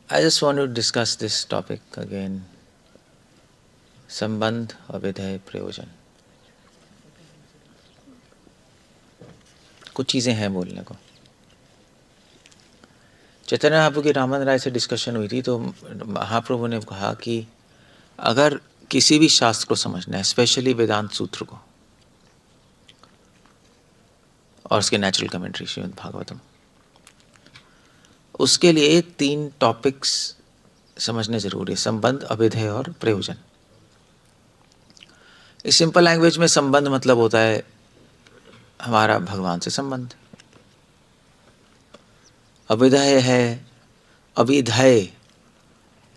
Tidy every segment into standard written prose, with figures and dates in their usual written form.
I just want to discuss this topic again. संबंध अभिधेय प्रयोजन. कुछ चीज़ें हैं बोलने को. चैतन्य महाप्रभु की रामन राय से डिस्कशन हुई थी, तो महाप्रभु ने कहा कि अगर किसी भी शास्त्र को समझना है, स्पेशली वेदांत सूत्र को और उसके नेचुरल कमेंट्री श्रीमद् भागवतम, उसके लिए 3 टॉपिक्स समझने जरूरी है: संबंध, अभिधेय और प्रयोजन. इस सिंपल लैंग्वेज में संबंध मतलब होता है हमारा भगवान से संबंध. अभिधेय है, अभिधेय,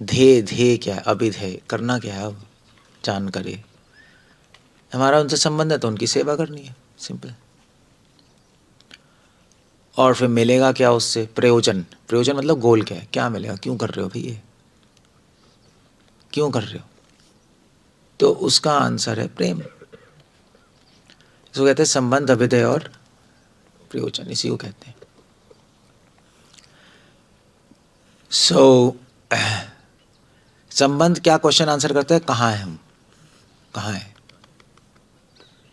ध्येय क्या है, अभिधेय करना क्या है, अब जान करे हमारा उनसे संबंध है तो उनकी सेवा करनी है, सिंपल. और फिर मिलेगा क्या उससे? प्रयोजन. प्रयोजन मतलब गोल क्या है, क्या मिलेगा, क्यों कर रहे हो भाई, ये क्यों कर रहे हो? तो उसका आंसर है प्रेम. इसको कहते हैं संबंध, अभिधेय और प्रयोजन, इसी को कहते हैं. संबंध क्या क्वेश्चन आंसर करता है? कहाँ है हम, कहाँ है.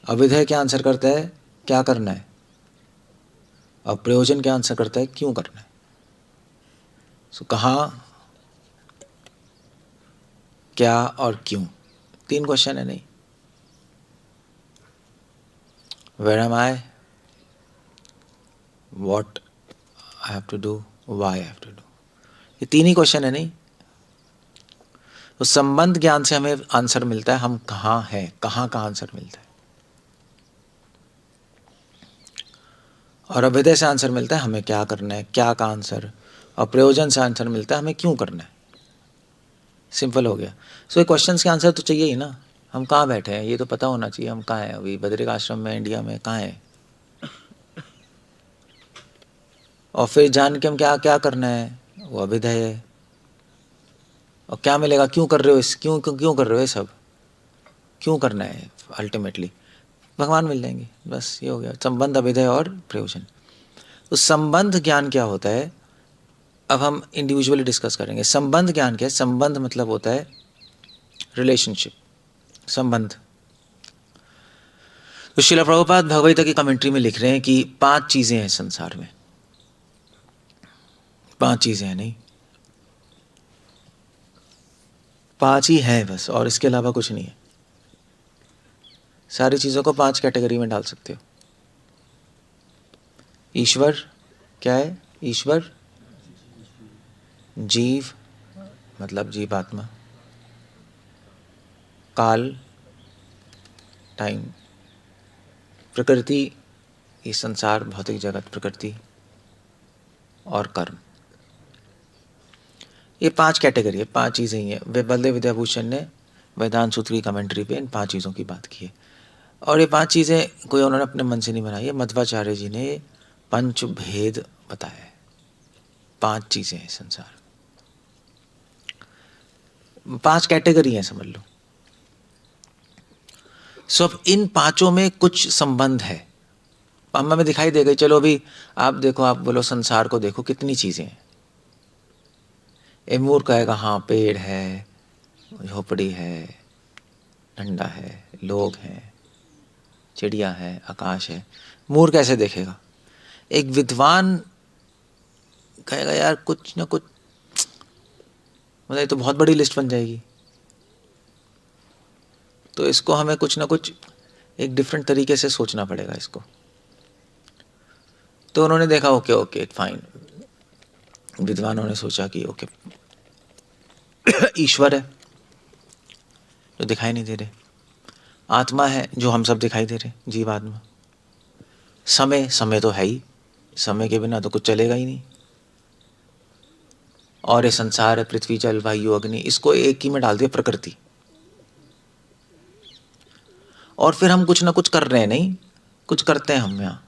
अभिधेय क्या आंसर करता है? क्या करना है. और प्रयोजन क्या आंसर करता है? क्यों करना है. कहाँ, क्या और क्यों, 3 क्वेश्चन है. नहीं, where am I, what I have to do, why I have to do, ये 3 ही क्वेश्चन है. नहीं, तो संबंध ज्ञान से हमें आंसर मिलता है हम कहाँ हैं, कहाँ का आंसर मिलता है. और अभिधेय से आंसर मिलता है हमें क्या करना है, क्या का आंसर. और प्रयोजन से आंसर मिलता है हमें क्यों करना है. सिंपल हो गया. ये क्वेश्चंस के आंसर तो चाहिए ही ना. हम कहाँ बैठे हैं ये तो पता होना चाहिए. हम कहाँ हैं अभी, बद्रिक आश्रम में, इंडिया में, कहाँ हैं. और फिर जान के हम क्या क्या करना है, वो अभिधेय है. और क्या मिलेगा, क्यों कर रहे हो इस, क्यों क्यों कर रहे हो ये सब, क्यों करना है. अल्टीमेटली भगवान मिल जाएंगे, बस ये हो गया संबंध, अभिधेय और प्रयोजन. तो संबंध ज्ञान क्या होता है, अब हम इंडिविजुअली डिस्कस करेंगे. संबंध ज्ञान क्या है? संबंध मतलब होता है रिलेशनशिप, संबंध. तो श्रील प्रभुपाद भगवद गीता की कमेंट्री में लिख रहे हैं कि 5 चीजें हैं संसार में. 5 चीजें हैं, नहीं 5 ही हैं बस, और इसके अलावा कुछ नहीं है. सारी चीजों को 5 कैटेगरी में डाल सकते हो. ईश्वर क्या है? ईश्वर, जीव मतलब जीवात्मा, काल टाइम, प्रकृति ये संसार भौतिक जगत प्रकृति, और कर्म. ये 5 कैटेगरी है, 5 चीज़ें ही हैं. बलदेव विद्याभूषण ने वेदांत सूत्र की कमेंट्री पे इन 5 चीज़ों की बात की है. और ये 5 चीज़ें कोई उन्होंने अपने मन से नहीं बनाई है. मध्वाचार्य जी ने पंच भेद बताया है. 5 चीज़ें हैं संसार, 5 कैटेगरी हैं समझ लो. अब इन 5 में कुछ संबंध है, हमें दिखाई दे गई. चलो अभी आप देखो, आप बोलो संसार को देखो, कितनी चीज़ें हैं. मूर्ख कहेगा हाँ पेड़ है, झोपड़ी है, डंडा है, लोग हैं, चिड़िया है, आकाश है. मूर्ख कैसे देखेगा? एक विद्वान कहेगा यार कुछ ना कुछ, मतलब ये तो बहुत बड़ी लिस्ट बन जाएगी. तो इसको हमें कुछ ना कुछ एक डिफरेंट तरीके से सोचना पड़ेगा इसको. तो उन्होंने देखा ओके ओके फाइन, विद्वानों ने सोचा कि ओके ईश्वर है जो दिखाई नहीं दे रहे, आत्मा है जो हम सब दिखाई दे रहे, जीवात्मा. समय, समय तो है ही, समय के बिना तो कुछ चलेगा ही नहीं. और ये संसार है, पृथ्वी जल वायु अग्नि, इसको एक ही में डाल दिया प्रकृति. और फिर हम कुछ ना कुछ कर रहे हैं, नहीं कुछ करते हैं हम. यहाँ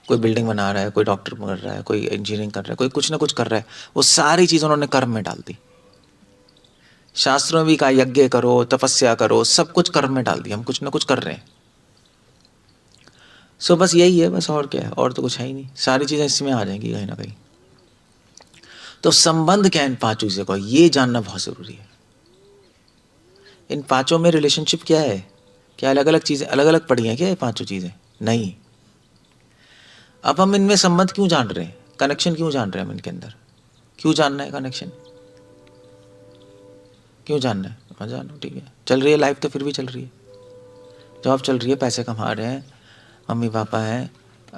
कोई बिल्डिंग बना रहा है, कोई डॉक्टर कर रहा है, कोई इंजीनियरिंग कर रहा है, कोई कुछ ना कुछ कर रहा है. वो सारी चीज़ उन्होंने कर्म में डाल दी. शास्त्रों में भी कहा यज्ञ करो, तपस्या करो, सब कुछ कर्म में डाल दिया. हम कुछ ना कुछ कर रहे हैं. बस यही है, बस और क्या है, और तो कुछ है ही नहीं. सारी चीज़ें इसमें आ जाएंगी कहीं ना कहीं. तो संबंध क्या है इन पांचों चीजों का, ये जानना बहुत जरूरी है। इन पांचों में रिलेशनशिप क्या है? क्या अलग अलग चीजें अलग अलग पड़ी हैं क्या ये पांचों चीजें? नहीं। अब हम इनमें संबंध क्यों जान रहे हैं, कनेक्शन क्यों जान रहे हैं हम इनके अंदर? क्यों जानना है कनेक्शन? क्यों जानना है? हाँ जानो, ठीक है, चल रही है लाइफ तो फिर भी चल रही है, जॉब चल रही है, पैसे कमा रहे हैं, मम्मी पापा हैं,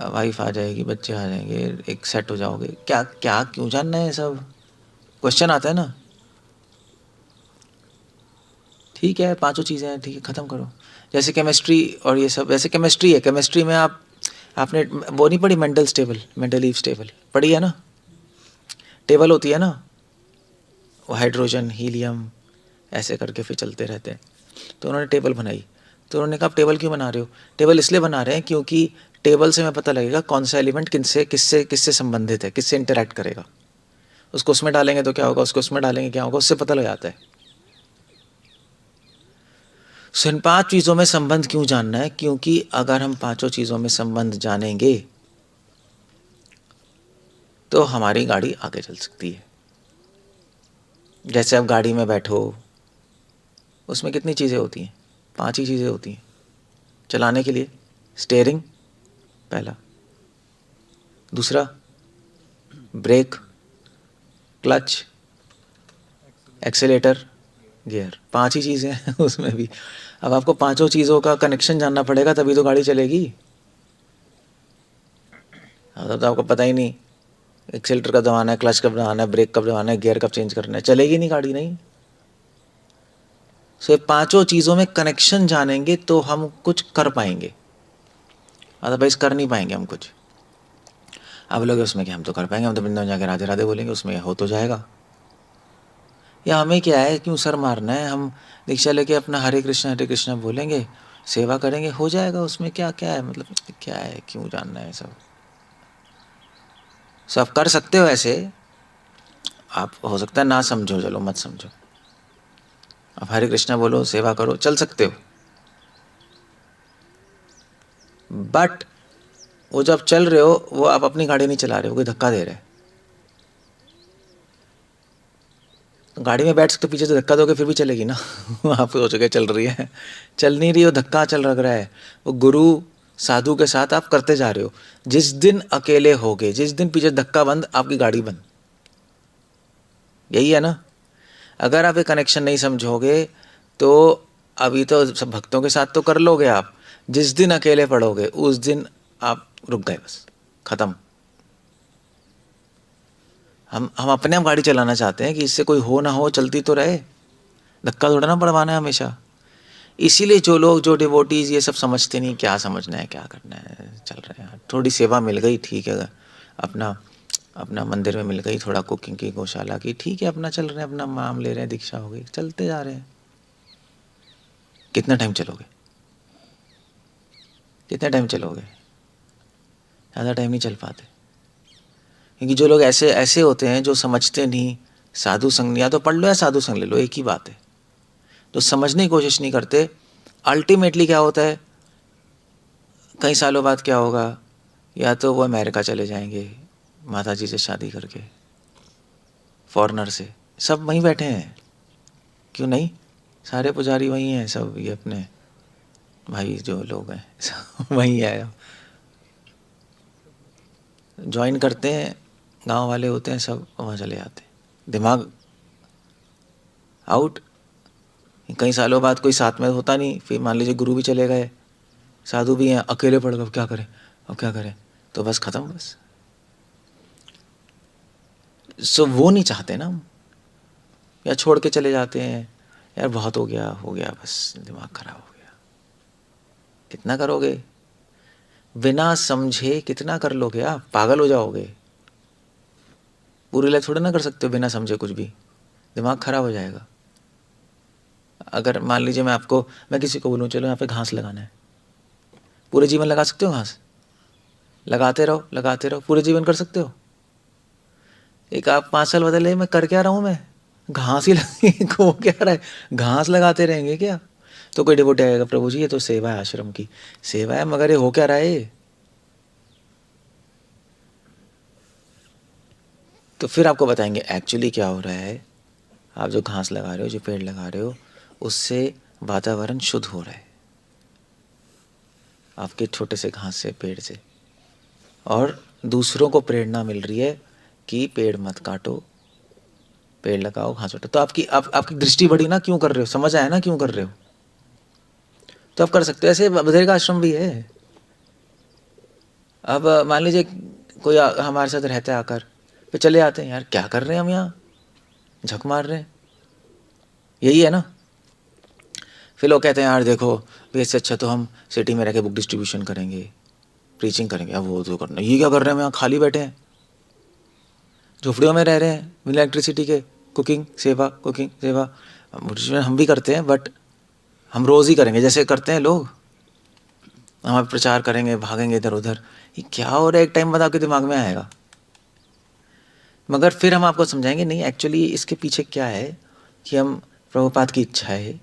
वाइफ आ जाएगी, बच्चे आ जाएंगे, एक सेट हो जाओगे, क्या क्या क्यों जानना है सब? क्वेश्चन आता है ना। ठीक है, पांचों चीज़ें हैं, ठीक है, ख़त्म करो। जैसे केमिस्ट्री और ये सब, वैसे केमिस्ट्री है, केमिस्ट्री में आपने वो नहीं पढ़ी, मेंडल्स टेबल, मेंडलीव्स टेबल पढ़ी है ना? टेबल होती है ना, वो हाइड्रोजन हीलियम ऐसे करके फिर चलते रहते हैं। तो उन्होंने टेबल बनाई, तो उन्होंने कहा आप टेबल क्यों बना रहे हो? टेबल इसलिए बना रहे हैं क्योंकि टेबल से हमें पता लगेगा कौन सा एलिमेंट किससे किससे किससे संबंधित है, किससे इंटरेक्ट करेगा। उसको उसमें डालेंगे तो क्या होगा, उसको उसमें डालेंगे क्या होगा, उससे पता लग जाता है। सो इन पांच चीज़ों में संबंध क्यों जानना है? क्योंकि अगर हम पांचों चीज़ों में संबंध जानेंगे तो हमारी गाड़ी आगे चल सकती है। जैसे आप गाड़ी में बैठो, उसमें कितनी चीज़ें होती हैं? पांच ही चीज़ें होती हैं चलाने के लिए। स्टीयरिंग पहला, दूसरा ब्रेक, क्लच, एक्सेलेटर, गियर, पांच ही चीज़ें हैं उसमें भी। अब आपको पांचों चीज़ों का कनेक्शन जानना पड़ेगा, तभी तो गाड़ी चलेगी। अब तो आपको पता ही नहीं एक्सेलेटर कब दबाना है, क्लच कब दबाना है, ब्रेक कब दबाना है, गियर कब चेंज करना है, चलेगी नहीं गाड़ी, नहीं। सो पांचों चीज़ों में कनेक्शन जानेंगे तो हम कुछ कर पाएंगे, अदरवाइज कर नहीं पाएंगे हम कुछ। आप लोग उसमें क्या, हम तो कर पाएंगे, हम तो वृंदावन जाके राधे राधे बोलेंगे, उसमें हो तो जाएगा। या हमें क्या है, क्यों सर मारना है? हम दीक्षा लेके अपना हरे कृष्णा बोलेंगे, सेवा करेंगे, हो जाएगा। उसमें क्या क्या है, मतलब क्या है, क्यों जानना है सब? सब कर सकते हो ऐसे, आप हो सकता है ना समझो, चलो मत समझो, आप हरे कृष्णा बोलो, सेवा करो, चल सकते हो। बट वो जब चल रहे हो, वो आप अपनी गाड़ी नहीं चला रहे हो, कोई धक्का दे रहे हैं। तो गाड़ी में बैठ सकते, पीछे से धक्का दोगे फिर भी चलेगी ना आप सोचोगे चल रही है, चल नहीं रही हो, धक्का चल लग रहा है। वो गुरु साधु के साथ आप करते जा रहे हो। जिस दिन अकेले होगे, जिस दिन पीछे धक्का बंद, आपकी गाड़ी बंद। यही है ना। अगर आप ये कनेक्शन नहीं समझोगे तो अभी तो सब भक्तों के साथ तो कर लोगे आप, जिस दिन अकेले पड़ोगे उस दिन आप रुक गए, बस खत्म। हम अपने आप गाड़ी चलाना चाहते हैं कि इससे कोई हो ना हो, चलती तो रहे, धक्का थोड़ा ना पड़वाना है हमेशा। इसीलिए जो लोग, जो डिवोटीज ये सब समझते नहीं, क्या समझना है, क्या करना है, चल रहे हैं, थोड़ी सेवा मिल गई ठीक है, अपना अपना मंदिर में मिल गई, थोड़ा कुकिंग की, गौशाला की, ठीक है, अपना चल रहे हैं, अपना नाम ले रहे हैं, दीक्षा हो गई, चलते जा रहे हैं। कितना टाइम चलोगे, कितना टाइम चलोगे? ज़्यादा टाइम नहीं चल पाते, क्योंकि जो लोग ऐसे ऐसे होते हैं जो समझते नहीं, साधु संग, या तो पढ़ लो या साधु संग ले लो, एक ही बात है। जो समझने की कोशिश नहीं करते, अल्टीमेटली क्या होता है, कई सालों बाद क्या होगा, या तो वो अमेरिका चले जाएंगे माता जी से शादी करके, फॉरेनर से, सब वहीं बैठे हैं, क्यों नहीं, सारे पुजारी वहीं हैं, सब ये अपने भाई जो लोग हैं सब वहीं है, ज्वाइन करते हैं, गांव वाले होते हैं, सब वहाँ चले जाते हैं, दिमाग आउट। कई सालों बाद कोई साथ में होता नहीं, फिर मान लीजिए गुरु भी चले गए, साधु भी हैं, अकेले पड़ गए, अब क्या करें, अब क्या करें, तो बस खत्म, बस। सो वो नहीं चाहते ना हम, या छोड़ के चले जाते हैं, यार बहुत हो गया, बस दिमाग खराब हो गया। कितना करोगे बिना समझे, कितना कर लोगे, आप पागल हो जाओगे। पूरी लाइफ थोड़ा ना कर सकते हो बिना समझे कुछ भी, दिमाग खराब हो जाएगा। अगर मान लीजिए मैं किसी को बोलूँ चलो यहाँ पे घास लगाना है, पूरे जीवन लगा सकते हो घास? लगाते रहो, पूरे जीवन कर सकते हो? एक आप 5 साल बदले, मैं कर क्या रहा हूँ, मैं घास ही लगी को क्या रहा है, घास लगाते रहेंगे क्या? तो कोई डिवोटी आएगा, प्रभु जी ये तो सेवा है, आश्रम की सेवा है, मगर ये हो क्या रहा है, तो फिर आपको बताएंगे एक्चुअली क्या हो रहा है। आप जो घास लगा रहे हो, जो पेड़ लगा रहे हो, उससे वातावरण शुद्ध हो रहा है, आपके छोटे से घास से, पेड़ से। और दूसरों को प्रेरणा मिल रही है कि पेड़ मत काटो, पेड़ लगाओ, घास हटाओ। तो आपकी दृष्टि बढ़ी ना, क्यों कर रहे हो, समझ आया ना क्यों कर रहे हो। तो आप कर सकते हो। ऐसे बद्रिक आश्रम भी है। अब मान लीजिए कोई हमारे साथ रहता है, आकर फिर चले आते हैं, यार क्या कर रहे हैं हम यहाँ, झक मार रहे हैं, यही है ना। फिर लोग कहते हैं यार देखो भी, इससे अच्छा तो हम सिटी में रह के बुक डिस्ट्रीब्यूशन करेंगे, प्रीचिंग करेंगे। अब वो तो करना, ये क्या कर रहे हैं हम यहाँ खाली बैठे हैं, झोपड़ियों में रह रहे हैं बिना इलेक्ट्रिसिटी के, कुकिंग सेवा, कुकिंग सेवा। हम भी करते हैं, बट हम रोज़ ही करेंगे जैसे करते हैं लोग। हम प्रचार करेंगे, भागेंगे इधर उधर, ये क्या हो रहा है, एक टाइम बाद आपके दिमाग में आएगा। मगर फिर हम आपको समझाएंगे नहीं, एक्चुअली इसके पीछे क्या है कि हम, प्रभुपाद की इच्छा है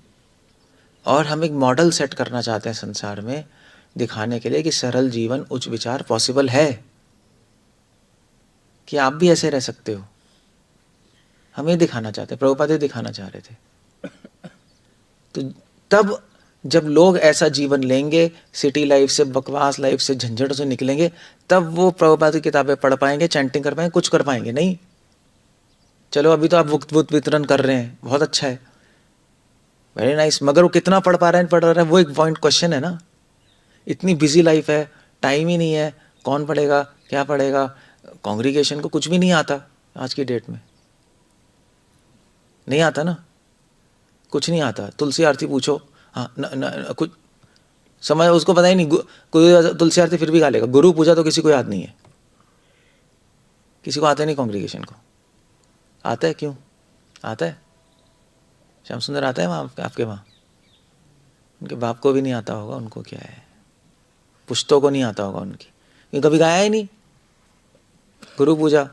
और हम एक मॉडल सेट करना चाहते हैं संसार में, दिखाने के लिए कि सरल जीवन, उच्च विचार पॉसिबल है, कि आप भी ऐसे रह सकते हो। हम ये दिखाना चाहते हैं, प्रभुपाद ये दिखाना चाह रहे थे। तो तब जब लोग ऐसा जीवन लेंगे, सिटी लाइफ से, बकवास लाइफ से, झंझट से निकलेंगे, तब वो प्रभुपाद की किताबें पढ़ पाएंगे, चैंटिंग कर पाएंगे, कुछ कर पाएंगे नहीं। चलो अभी तो आप बुक वितरण कर रहे हैं, बहुत अच्छा है, वेरी नाइस, मगर वो कितना पढ़ पा रहे हैं, पढ़ रहे हैं, वो एक पॉइंट क्वेश्चन है ना। इतनी बिजी लाइफ है, टाइम ही नहीं है, कौन पढ़ेगा, क्या पढ़ेगा। कांग्रीगेशन को कुछ भी नहीं आता आज की डेट में, नहीं आता ना, कुछ नहीं आता। तुलसी आरती पूछो, हाँ कुछ समझ, उसको पता ही नहीं। कोई तुलसी आरती फिर भी गा लेगा, गुरु पूजा तो किसी को याद नहीं है, किसी को आता नहीं। कांग्रीगेशन को आता है, क्यों आता है? श्याम सुंदर आता है वहाँ आपके वहाँ? उनके बाप को भी नहीं आता होगा, उनको क्या है, पुश्तों को नहीं आता होगा उनकी, ये कभी गाया ही नहीं गुरु पूजा,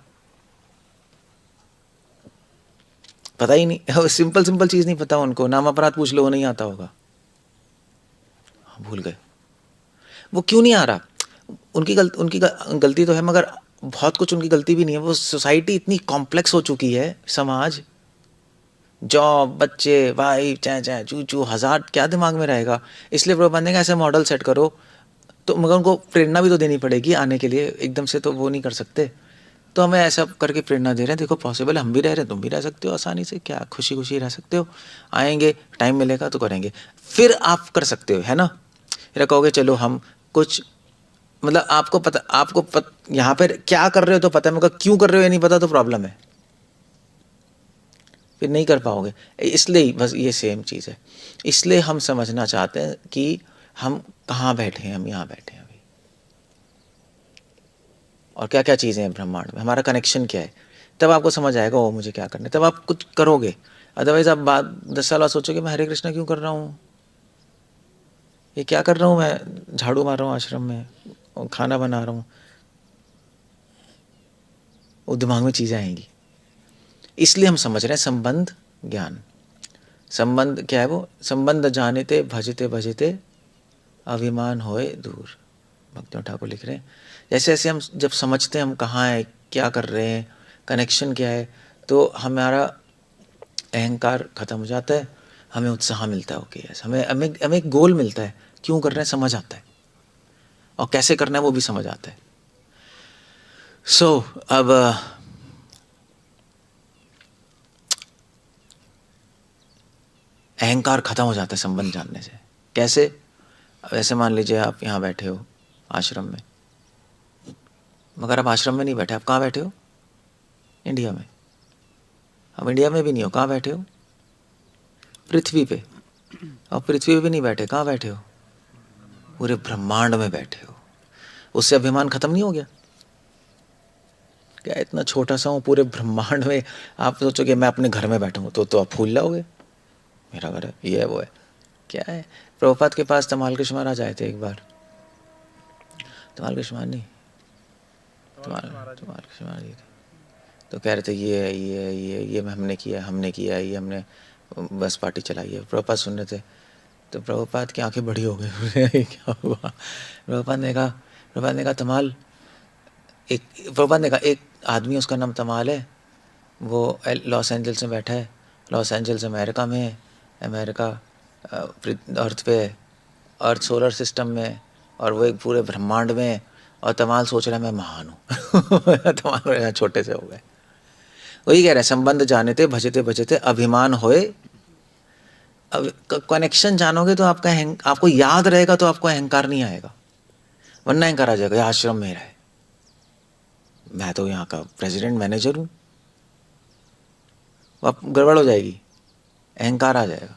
पता ही नहीं। सिंपल सिंपल चीज नहीं पता उनको, नाम अपराध पूछ लो, वो नहीं आता होगा, भूल गए। वो क्यों नहीं आ रहा? उनकी गलती तो है, मगर बहुत कुछ उनकी गलती भी नहीं है। वो सोसाइटी इतनी कॉम्प्लेक्स हो चुकी है, समाज, जॉब, बच्चे, वाइफ, चाय चाय चू चू, हजार क्या दिमाग में रहेगा। इसलिए प्रभुपाद ने कहा ऐसे मॉडल सेट करो। तो मगर उनको प्रेरणा भी तो देनी पड़ेगी आने के लिए, एकदम से तो वो नहीं कर सकते। तो हमें ऐसा करके प्रेरणा दे रहे हैं, देखो पॉसिबल है, हम भी रह रहे हैं, तुम भी रह सकते हो आसानी से, क्या खुशी खुशी रह सकते हो। आएंगे, टाइम मिलेगा तो करेंगे, फिर आप कर सकते हो, है ना। फिर कहोगे चलो हम कुछ, मतलब आपको पता, यहाँ पर क्या कर रहे हो तो पता है, मगर क्यों कर रहे हो ये नहीं पता, तो प्रॉब्लम है, फिर नहीं कर पाओगे। इसलिए बस ये सेम चीज़ है। इसलिए हम समझना चाहते हैं कि हम कहाँ बैठे हैं, हम यहाँ बैठे हैं अभी, और क्या क्या चीज़ें हैं ब्रह्मांड में, हमारा कनेक्शन क्या है। तब आपको समझ आएगा वो मुझे क्या करना है, तब आप कुछ करोगे। अदरवाइज आप बाद 10 साल बाद सोचोगे मैं हरे कृष्णा क्यों कर रहा हूँ, ये क्या कर रहा हूँ मैं, झाड़ू मार रहा हूँ आश्रम में और खाना बना रहा हूँ, वो दिमाग में चीज़ें आएंगी। इसलिए हम समझ रहे हैं संबंध ज्ञान। संबंध क्या है? वो संबंध जानते भजते भजते अभिमान होए दूर, भक्तियों ठाकुर लिख रहे हैं। जैसे जैसे हम जब समझते हैं हम कहाँ हैं, क्या कर रहे हैं, कनेक्शन क्या है, तो हमारा अहंकार खत्म हो जाता है, हमें उत्साह मिलता है। ओके यस, हमें हमें हमें एक गोल मिलता है, क्यों कर रहे हैं समझ आता है, और कैसे करना है वो भी समझ आता है। सो अब अहंकार खत्म हो जाता है संबंध जानने से। कैसे? ऐसे मान लीजिए आप यहाँ बैठे हो आश्रम में, मगर आप आश्रम में नहीं बैठे, आप कहाँ बैठे हो? इंडिया में। अब इंडिया में भी नहीं हो, कहाँ बैठे हो? पृथ्वी पे। और पृथ्वी पे भी नहीं बैठे, कहाँ बैठे हो? पूरे ब्रह्मांड में बैठे हो। उससे अभिमान खत्म नहीं हो गया क्या? इतना छोटा सा हूँ पूरे ब्रह्मांड में, आप सोचोगे मैं अपने घर में बैठा हूँ तो आप फूल जाओगे, मेरा घर है, ये है वो है, क्या है। प्रभुपाद के पास तमाल कृष्ण महाराज आए थे एक बार, तमाल कृष्ण महाराज नहीं, तमाल कृष्ण महाराज जी थे। तो कह रहे थे ये हमने किया, ये हमने बस पार्टी चलाई है। प्रभुपाद सुन रहे थे, तो प्रभुपाद की आंखें बड़ी हो गई। क्या हुआ? प्रभुपाद ने कहा तमाल, प्रभुपाद ने कहा एक आदमी, उसका नाम तमाल है, वो लॉस एंजल्स में बैठा है, लॉस एंजल्स अमेरिका में है, अमेरिका अर्थ पे है, अर्थ सोलर सिस्टम में है, और वो एक पूरे ब्रह्मांड में है, और तमाल सोच रहा है मैं महान हूँ। तमाल छोटे से हो गए। वही कह रहे हैं, संबंध जानते भजते भजते अभिमान होए। अब कनेक्शन जानोगे तो आपका आपको याद रहेगा, तो आपको अहंकार नहीं आएगा, वरना अहंकार आ जाएगा, ये आश्रम मेरा है, मैं तो यहाँ का प्रेसिडेंट मैनेजर हूँ, अब गड़बड़ हो जाएगी, अहंकार आ जाएगा।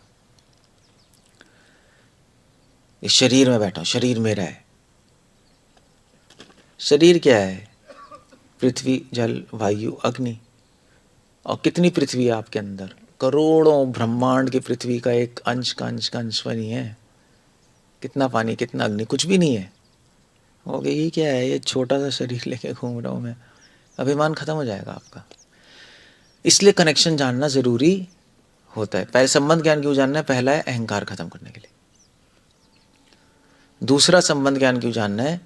इस शरीर में बैठा हूँ, शरीर मेरा है। शरीर क्या है? पृथ्वी, जल, वायु, अग्नि। और कितनी पृथ्वी है आपके अंदर? करोड़ों ब्रह्मांड की पृथ्वी का एक अंश का अंश का अंश नहीं है। कितना पानी, कितना अग्नि, कुछ भी नहीं है। हो गया, ये क्या है, ये छोटा सा शरीर लेके घूम रहा हूँ मैं। अभिमान खत्म हो जाएगा आपका। इसलिए कनेक्शन जानना जरूरी होता है। पहले संबंध ज्ञान क्यों जानना है? पहला है अहंकार खत्म करने के लिए। दूसरा संबंध ज्ञान क्यों जानना है?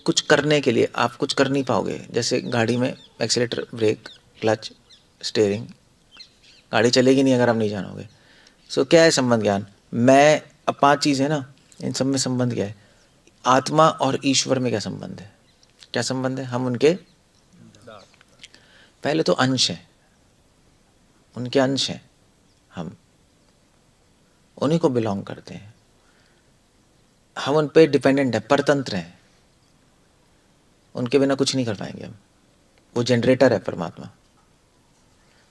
कुछ करने के लिए। आप कुछ कर नहीं पाओगे, जैसे गाड़ी में एक्सीलेटर, ब्रेक, क्लच, स्टीयरिंग, गाड़ी चलेगी नहीं अगर आप नहीं जानोगे। सो क्या है संबंध ज्ञान? मैं, अब 5 चीज़ है ना, इन सब में संबंध क्या है? आत्मा और ईश्वर में क्या संबंध है? क्या संबंध है? हम उनके पहले तो अंश हैं, उनके अंश हैं, हम उन्हीं को बिलोंग करते हैं, हम उन पे डिपेंडेंट हैं, परतंत्र हैं, उनके बिना कुछ नहीं कर पाएंगे हम। वो जनरेटर है परमात्मा।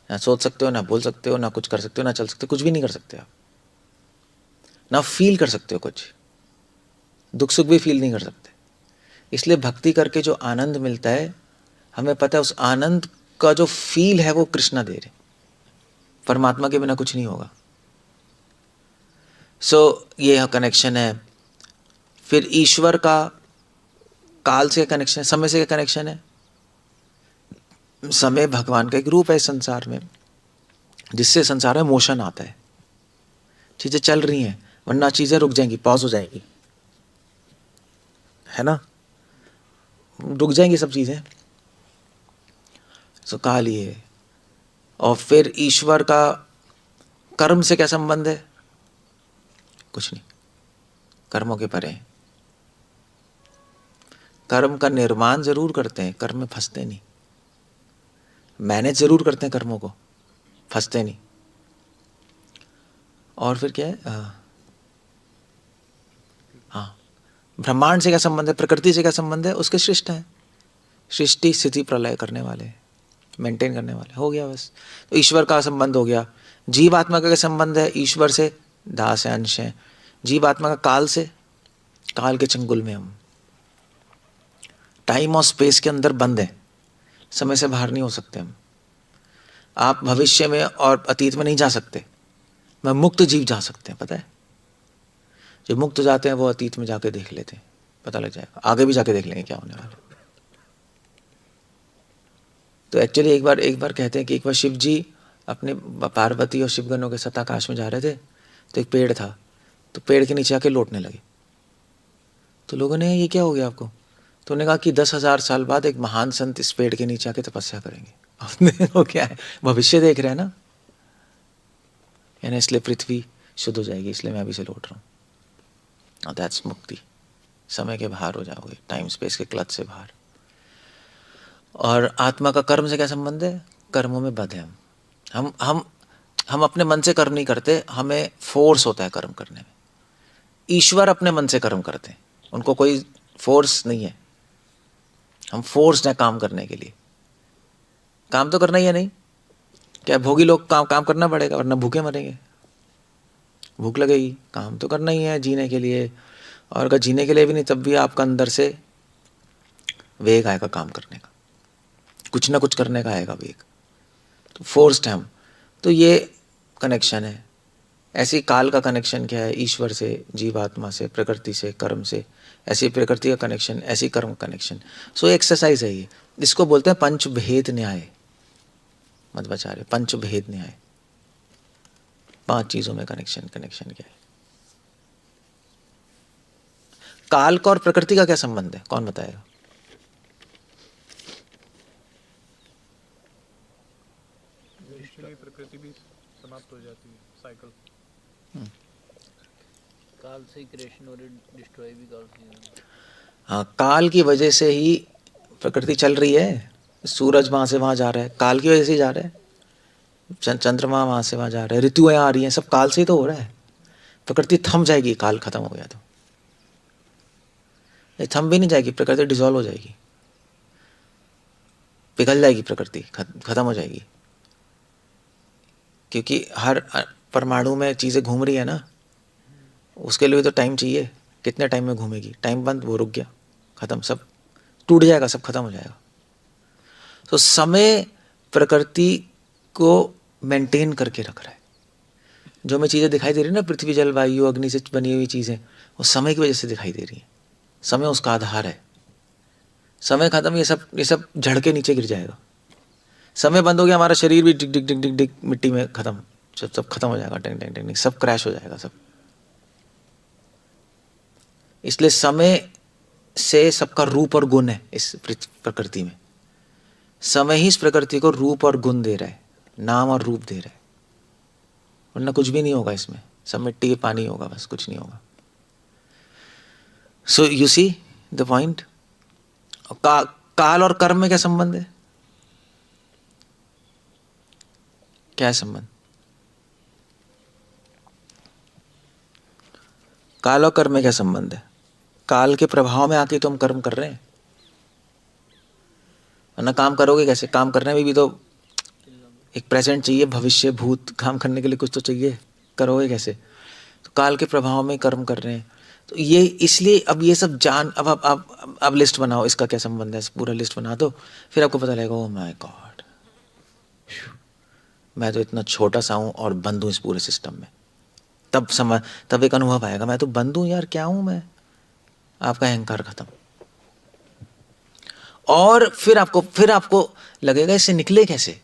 ना सोच सकते हो, ना बोल सकते हो, ना कुछ कर सकते हो, ना चल सकते हो, कुछ भी नहीं कर सकते आप। ना फील कर सकते हो कुछ, दुख सुख भी फील नहीं कर सकते। इसलिए भक्ति करके जो आनंद मिलता है, हमें पता है उस आनंद का जो फील है वो कृष्णा दे रहे। परमात्मा के बिना कुछ नहीं होगा। सो ये कनेक्शन है। फिर ईश्वर का काल से कनेक्शन है, समय से कनेक्शन है। समय भगवान का एक रूप है संसार में, जिससे संसार में मोशन आता है, चीजें चल रही हैं, वरना चीजें रुक जाएंगी, पॉज हो जाएगी, है ना, रुक जाएंगी सब चीजें। सो काल ये है। और फिर ईश्वर का कर्म से क्या संबंध है? कुछ नहीं, कर्मों के परे हैं। कर्म का निर्माण जरूर करते हैं, कर्म में फंसते नहीं। मैनेज जरूर करते हैं कर्मों को, फंसते नहीं। और फिर क्या है? हाँ, ब्रह्मांड से क्या संबंध है? प्रकृति से क्या संबंध है? उसके सृष्ट है, सृष्टि स्थिति प्रलय करने वाले, मेंटेन करने वाले, हो गया बस। तो ईश्वर का संबंध हो गया। जीवात्मा का क्या संबंध है? ईश्वर से दास है, अंश है। जीवात्मा का काल से, काल के चंगुल में हम, टाइम और स्पेस के अंदर बंद है, समय से बाहर नहीं हो सकते हम। आप भविष्य में और अतीत में नहीं जा सकते, मैं मुक्त जीव जा सकते हैं, पता है। जो मुक्त जाते हैं वो अतीत में जाके देख लेते हैं, पता लग जाएगा, आगे भी जाके देख लेंगे क्या होने वाला। तो एक्चुअली एक बार कहते हैं कि एक बार शिव जी अपने पार्वती और शिवगणों के साथ आकाश में जा रहे थे, तो एक पेड़ था, तो पेड़ के नीचे आके लौटने लगे। तो लोगों ने, ये क्या हो गया आपको? तो उन्होंने कहा कि 10,000 साल बाद एक महान संत इस पेड़ के नीचे आके तपस्या करेंगे। आपने वो क्या है, भविष्य देख रहे हैं ना, यानी इसलिए पृथ्वी शुद्ध हो जाएगी, इसलिए मैं अभी से लौट रहा हूँ। दैट्स मुक्ति, समय के बाहर हो जाओगे, टाइम स्पेस के क्लच से बाहर। और आत्मा का कर्म से क्या संबंध है? कर्मों में बंध है हम अपने मन से कर्म नहीं करते, हमें फोर्स होता है कर्म करने में। ईश्वर अपने मन से कर्म करते हैं, उनको कोई फोर्स नहीं है। हम फोर्स हैं काम करने के लिए। काम तो करना ही है, नहीं क्या भोगी लोग काम करना पड़ेगा, वरना भूखे मरेंगे, भूख लगेगी। काम तो करना ही है जीने के लिए, और अगर जीने के लिए भी नहीं तब भी आपका अंदर से वेग आएगा काम करने का, कुछ ना कुछ करने का आएगा वेग। तो फोर्स्ड है हम। तो ये कनेक्शन है। ऐसी काल का कनेक्शन क्या है? ईश्वर से, जीवात्मा से, प्रकृति से, कर्म से। ऐसी प्रकृति का कनेक्शन, ऐसी कर्म का कनेक्शन। सो एक्सरसाइज है ये, इसको बोलते हैं पंचभेद न्याय। मध्वाचार्य, पंचभेद न्याय, 5 चीजों में कनेक्शन क्या है? काल का और प्रकृति का क्या संबंध है, कौन बताएगा? इवेंचुअली प्रकृति भी समाप्त हो जाती है, साइकिल। काल से ही क्रिएशन और डिस्ट्रॉय भी काल से ही हो रहा है। हाँ, काल की वजह से ही प्रकृति चल रही है। सूरज वहाँ से वहाँ जा रहा है, काल की वजह से ही जा रहा है। चंद्रमा वहाँ से वहाँ जा रहा है, ऋतुएं आ रही हैं, सब काल से ही तो हो रहा है। प्रकृति थम जाएगी काल खत्म हो गया तो। ये थम भी नहीं जाएगी, प्रकृति डिसॉल्व हो जाएगी, पिघल जाएगी प्रकृति, खत्म हो जाएगी। क्योंकि हर परमाणु में चीज़ें घूम रही है ना, उसके लिए तो टाइम चाहिए। कितने टाइम में घूमेगी? टाइम बंद, वो रुक गया, खत्म, सब टूट जाएगा, सब खत्म हो जाएगा। तो समय प्रकृति को मेंटेन करके रख रहा है। जो हमें चीज़ें दिखाई दे रही है ना, पृथ्वी जल वायु अग्नि से बनी हुई चीज़ें, वो समय की वजह से दिखाई दे रही हैं। समय उसका आधार है। समय खत्म, ये सब झड़ के नीचे गिर जाएगा। समय बंद हो गया, हमारा शरीर भी डिग डिग डिग डिग डिग मिट्टी में खत्म, सब खत्म हो जाएगा, टिंग टिंग टिंग, सब क्रैश हो जाएगा सब। इसलिए समय से सबका रूप और गुण है इस प्रकृति में। समय ही इस प्रकृति को रूप और गुण दे रहा है, नाम और रूप दे रहा है, वरना कुछ भी नहीं होगा इसमें। सब मिट्टी पानी होगा, बस कुछ नहीं होगा। So you see the point. काल और कर्म में क्या संबंध है? क्या है संबंध? काल और कर्म में क्या संबंध है? काल के प्रभाव में आके तो हम कर्म कर रहे हैं, वरना काम करोगे कैसे? काम करने में भी तो एक प्रेजेंट चाहिए, भविष्य भूत, काम करने के लिए कुछ तो चाहिए, करोगे कैसे? तो काल के प्रभाव में कर्म कर रहे हैं। तो ये इसलिए अब ये सब जान, अब लिस्ट बनाओ, इसका क्या संबंध है, पूरा लिस्ट बना दो, फिर आपको पता लगेगा, ओह माय गॉड, मैं तो इतना छोटा सा हूँ और बंद हूँ इस पूरे सिस्टम में। तब एक अनुभव आएगा, मैं तो बंद हूँ यार, क्या हूँ मैं। आपका अहंकार खत्म। और फिर आपको लगेगा इससे निकले कैसे।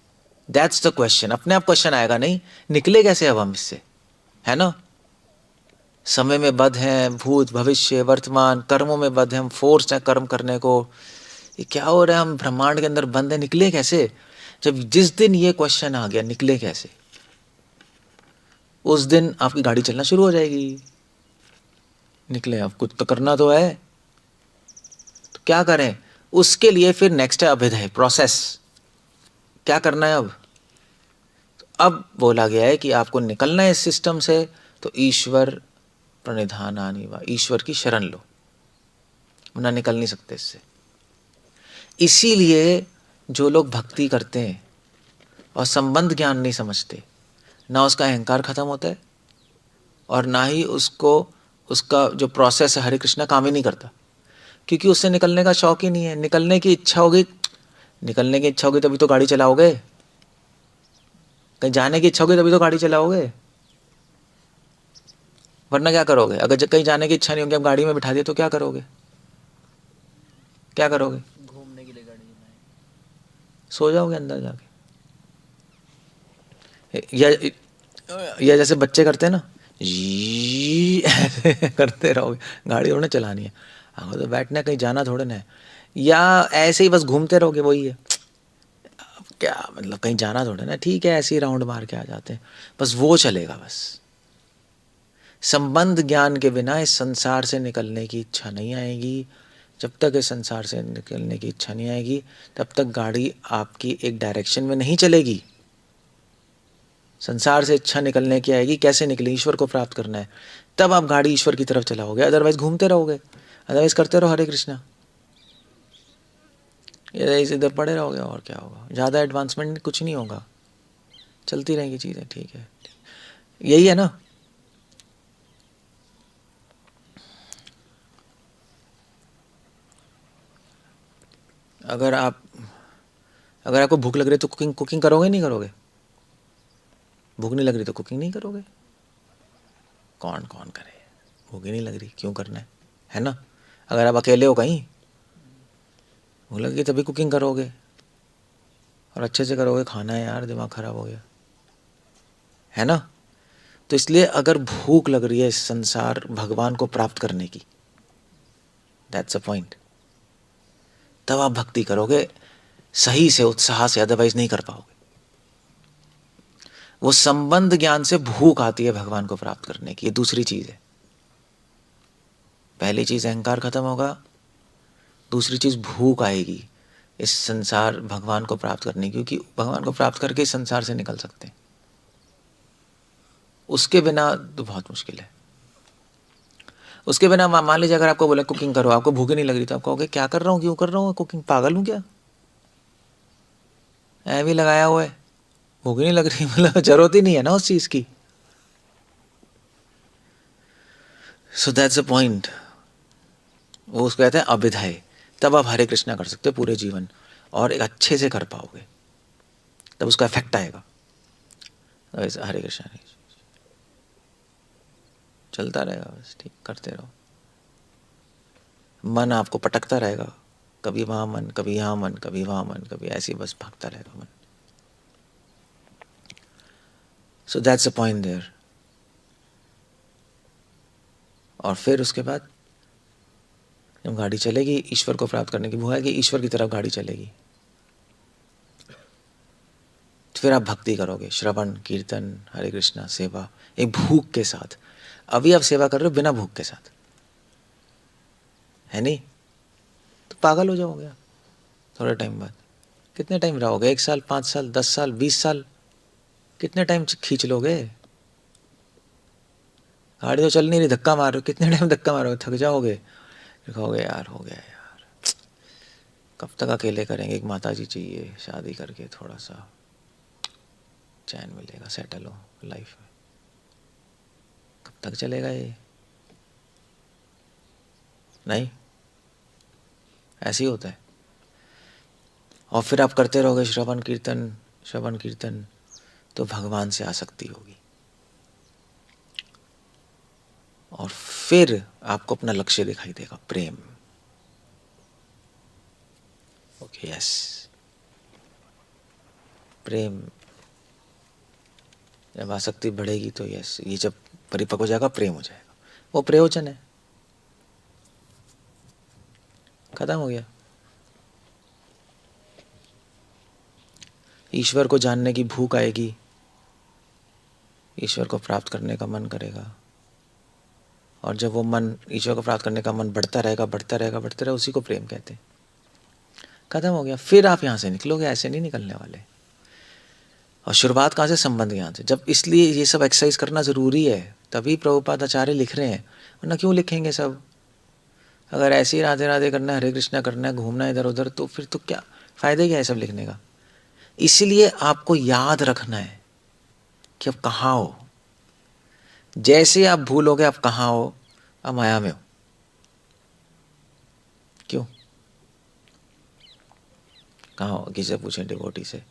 That's the question. अपने आप क्वेश्चन आएगा, नहीं निकले कैसे अब हम इससे, है ना। समय में बद्ध हैं, भूत भविष्य वर्तमान, कर्मों में बद्ध हैं, हम फोर्स हैं कर्म करने को। ये क्या हो रहा है, हम ब्रह्मांड के अंदर बंद हैं, निकले कैसे। जब जिस दिन ये क्वेश्चन आ गया, निकले कैसे, उस दिन आपकी गाड़ी चलना शुरू हो जाएगी। निकले, अब कुछ तो करना तो है, तो क्या करें। उसके लिए फिर नेक्स्ट है अभ्युदय प्रोसेस। क्या करना है अब? तो अब बोला गया है कि आपको निकलना है इस सिस्टम से, तो ईश्वर प्रणिधानानि वा, ईश्वर की शरण लो, वरना निकल नहीं सकते इससे। इसीलिए जो लोग भक्ति करते हैं और संबंध ज्ञान नहीं समझते, ना उसका अहंकार खत्म होता है और ना ही उसका जो प्रोसेस है हरे कृष्णा काम ही नहीं करता, क्योंकि उससे निकलने का शौक ही नहीं है। निकलने की इच्छा होगी तभी तो गाड़ी चलाओगे। कहीं जाने की इच्छा होगी तभी तो गाड़ी चलाओगे, वरना क्या करोगे? अगर कहीं जाने की इच्छा नहीं होगी, आप गाड़ी में बिठा दिए तो क्या करोगे? क्या करोगे? घूमने के लिए गाड़ी चलाएं, सो जाओगे अंदर जाके। या जैसे बच्चे करते हैं ना, ऐसे करते रहोगे, गाड़ी थोड़ा चलानी है, हाँ तो बैठना, कहीं जाना थोड़ा ना है। या ऐसे ही बस घूमते रहोगे, वही है। अब क्या मतलब, कहीं जाना थोड़ा ना, ठीक है ऐसे ही राउंड मार के आ जाते हैं, बस वो चलेगा बस। संबंध ज्ञान के बिना इस संसार से निकलने की इच्छा नहीं आएगी। जब तक इस संसार से निकलने की इच्छा नहीं आएगी, तब तक गाड़ी आपकी एक डायरेक्शन में नहीं चलेगी। संसार से इच्छा निकलने की आएगी, कैसे निकले, ईश्वर को प्राप्त करना है, तब आप गाड़ी ईश्वर की तरफ चलाओगे। अदरवाइज घूमते रहोगे, अदरवाइज करते रहो हरे कृष्णा, इधर पड़े रहोगे, और क्या होगा। ज़्यादा एडवांसमेंट कुछ नहीं होगा, चलती रहेंगी चीज़ें, ठीक है। यही है ना। अगर आपको भूख लग रही है तो कुकिंग करोगे नहीं करोगे? भूख नहीं लग रही तो कुकिंग नहीं करोगे। कौन कौन करे, भूख ही नहीं लग रही, क्यों करना है ना। अगर आप अकेले हो कहीं, भूख लगी तभी कुकिंग करोगे, और अच्छे से करोगे, खाना है यार, दिमाग खराब हो गया, है ना। तो इसलिए अगर भूख लग रही है इस संसार भगवान को प्राप्त करने की, दैट्स अ पॉइंट, तब आप भक्ति करोगे सही से, उत्साह से, अदरवाइज नहीं कर पाओगे। वो संबंध ज्ञान से भूख आती है भगवान को प्राप्त करने की, ये दूसरी चीज है। पहली चीज अहंकार खत्म होगा, दूसरी चीज भूख आएगी इस संसार भगवान को प्राप्त करने की, क्योंकि भगवान को प्राप्त करके इस संसार से निकल सकते हैं, उसके बिना तो बहुत मुश्किल है। उसके बिना मान लीजिए अगर आपको बोले कुकिंग करो, आपको भूख नहीं लग रही तो आप कहोगे क्या कर रहा हूँ, क्यों कर रहा हूँ कुकिंग, पागल हूँ क्या, ऐ भी लगाया हुआ है, भूख नहीं लग रही, मतलब जरूरत ही नहीं है ना उस चीज की। सो दैट्स द पॉइंट। वो उसको कहते हैं अभिधाय। तब आप हरे कृष्णा कर सकते हो पूरे जीवन और एक अच्छे से कर पाओगे, तब उसका इफेक्ट आएगा। हरे कृष्णा चलता रहेगा बस, ठीक करते रहो। मन आपको पटकता रहेगा, कभी वहां मन, कभी यहाँ मन, कभी वहां मन, कभी ऐसे बस भागता रहेगा मन। So that's the point there. और फिर उसके बाद जब गाड़ी चलेगी ईश्वर को प्राप्त करने की भूख है कि ईश्वर की तरफ गाड़ी चलेगी, तो फिर आप भक्ति करोगे, श्रवण कीर्तन हरे कृष्णा सेवा, एक भूख के साथ। अभी आप सेवा कर रहे हो बिना भूख के साथ, है नहीं, तो पागल हो जाओगे आप थोड़े टाइम बाद। कितने टाइम रहोगे, 1 साल, 5 साल, 10 साल, 20 साल, कितने टाइम खींच लोगे। गाड़ी तो चल नहीं रही, धक्का मारो, कितने टाइम धक्का मारोगे, थक जाओगे, फिर कहोगे यार हो गया यार, कब तक अकेले करेंगे, एक माता जी चाहिए, शादी करके थोड़ा सा चैन मिलेगा, सेटल हो लाइफ में। कब तक चलेगा ये, नहीं, ऐसे ही होता है। और फिर आप करते रहोगे श्रवण कीर्तन, तो भगवान से आसक्ति होगी और फिर आपको अपना लक्ष्य दिखाई देगा, प्रेम। ओके यस, प्रेम। जब आसक्ति बढ़ेगी तो यस, ये जब परिपक्व हो जाएगा प्रेम हो जाएगा, वो प्रयोजन है, खत्म हो गया। ईश्वर को जानने की भूख आएगी, ईश्वर को प्राप्त करने का मन करेगा, और जब वो मन, ईश्वर को प्राप्त करने का मन बढ़ता रहेगा, उसी को प्रेम कहते हैं। खत्म हो गया। फिर आप यहाँ से निकलोगे, ऐसे नहीं निकलने वाले। और शुरुआत कहाँ से, संबंध ज्ञान से। जब इसलिए ये सब एक्सरसाइज करना जरूरी है, तभी प्रभुपाद आचार्य लिख रहे हैं, वरना क्यों लिखेंगे सब। अगर ऐसे ही राधे राधे करना है, हरे कृष्णा करना है, घूमना इधर उधर, तो फिर तो क्या फायदा, क्या है सब लिखने का। इसलिए आपको याद रखना है कि आप कहाँ हो। जैसे आप भूलोगे आप कहाँ हो, आप माया में हो। क्यों, कहाँ हो, किसी से पूछें डिवोटी से,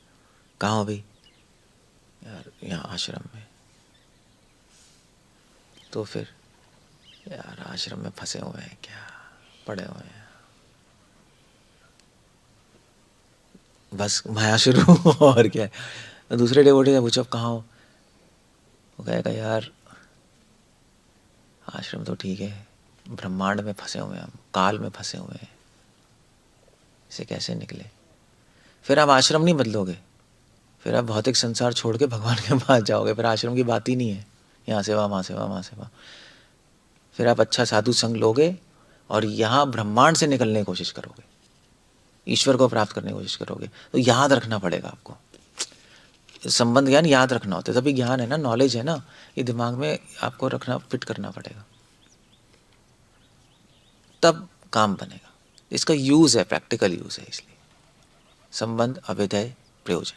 कहाँ हो भाई, यार यहाँ आश्रम में। तो फिर यार आश्रम में फंसे हुए हैं, क्या पड़े हुए हैं, बस माया शुरू और क्या है। दूसरे डिवोटी से पूछो कहाँ हो, वो कहेगा यार आश्रम तो ठीक है, ब्रह्मांड में फंसे हुए हैं हम, काल में फंसे हुए हैं, इसे कैसे निकले। फिर आप आश्रम नहीं बदलोगे, फिर आप भौतिक संसार छोड़ के भगवान के पास जाओगे, फिर आश्रम की बात ही नहीं है, यहाँ से वहाँ से वहाँ से वहाँ। फिर आप अच्छा साधु संग लोगे और यहाँ ब्रह्मांड से निकलने की कोशिश करोगे, ईश्वर को प्राप्त करने की कोशिश करोगे। तो याद रखना पड़ेगा आपको, संबंध ज्ञान याद रखना होता है, तभी ज्ञान है ना, नॉलेज है ना, ये दिमाग में आपको रखना, फिट करना पड़ेगा, तब काम बनेगा। इसका यूज है, प्रैक्टिकल यूज है। इसलिए संबंध, अभिधेय, प्रयोजन,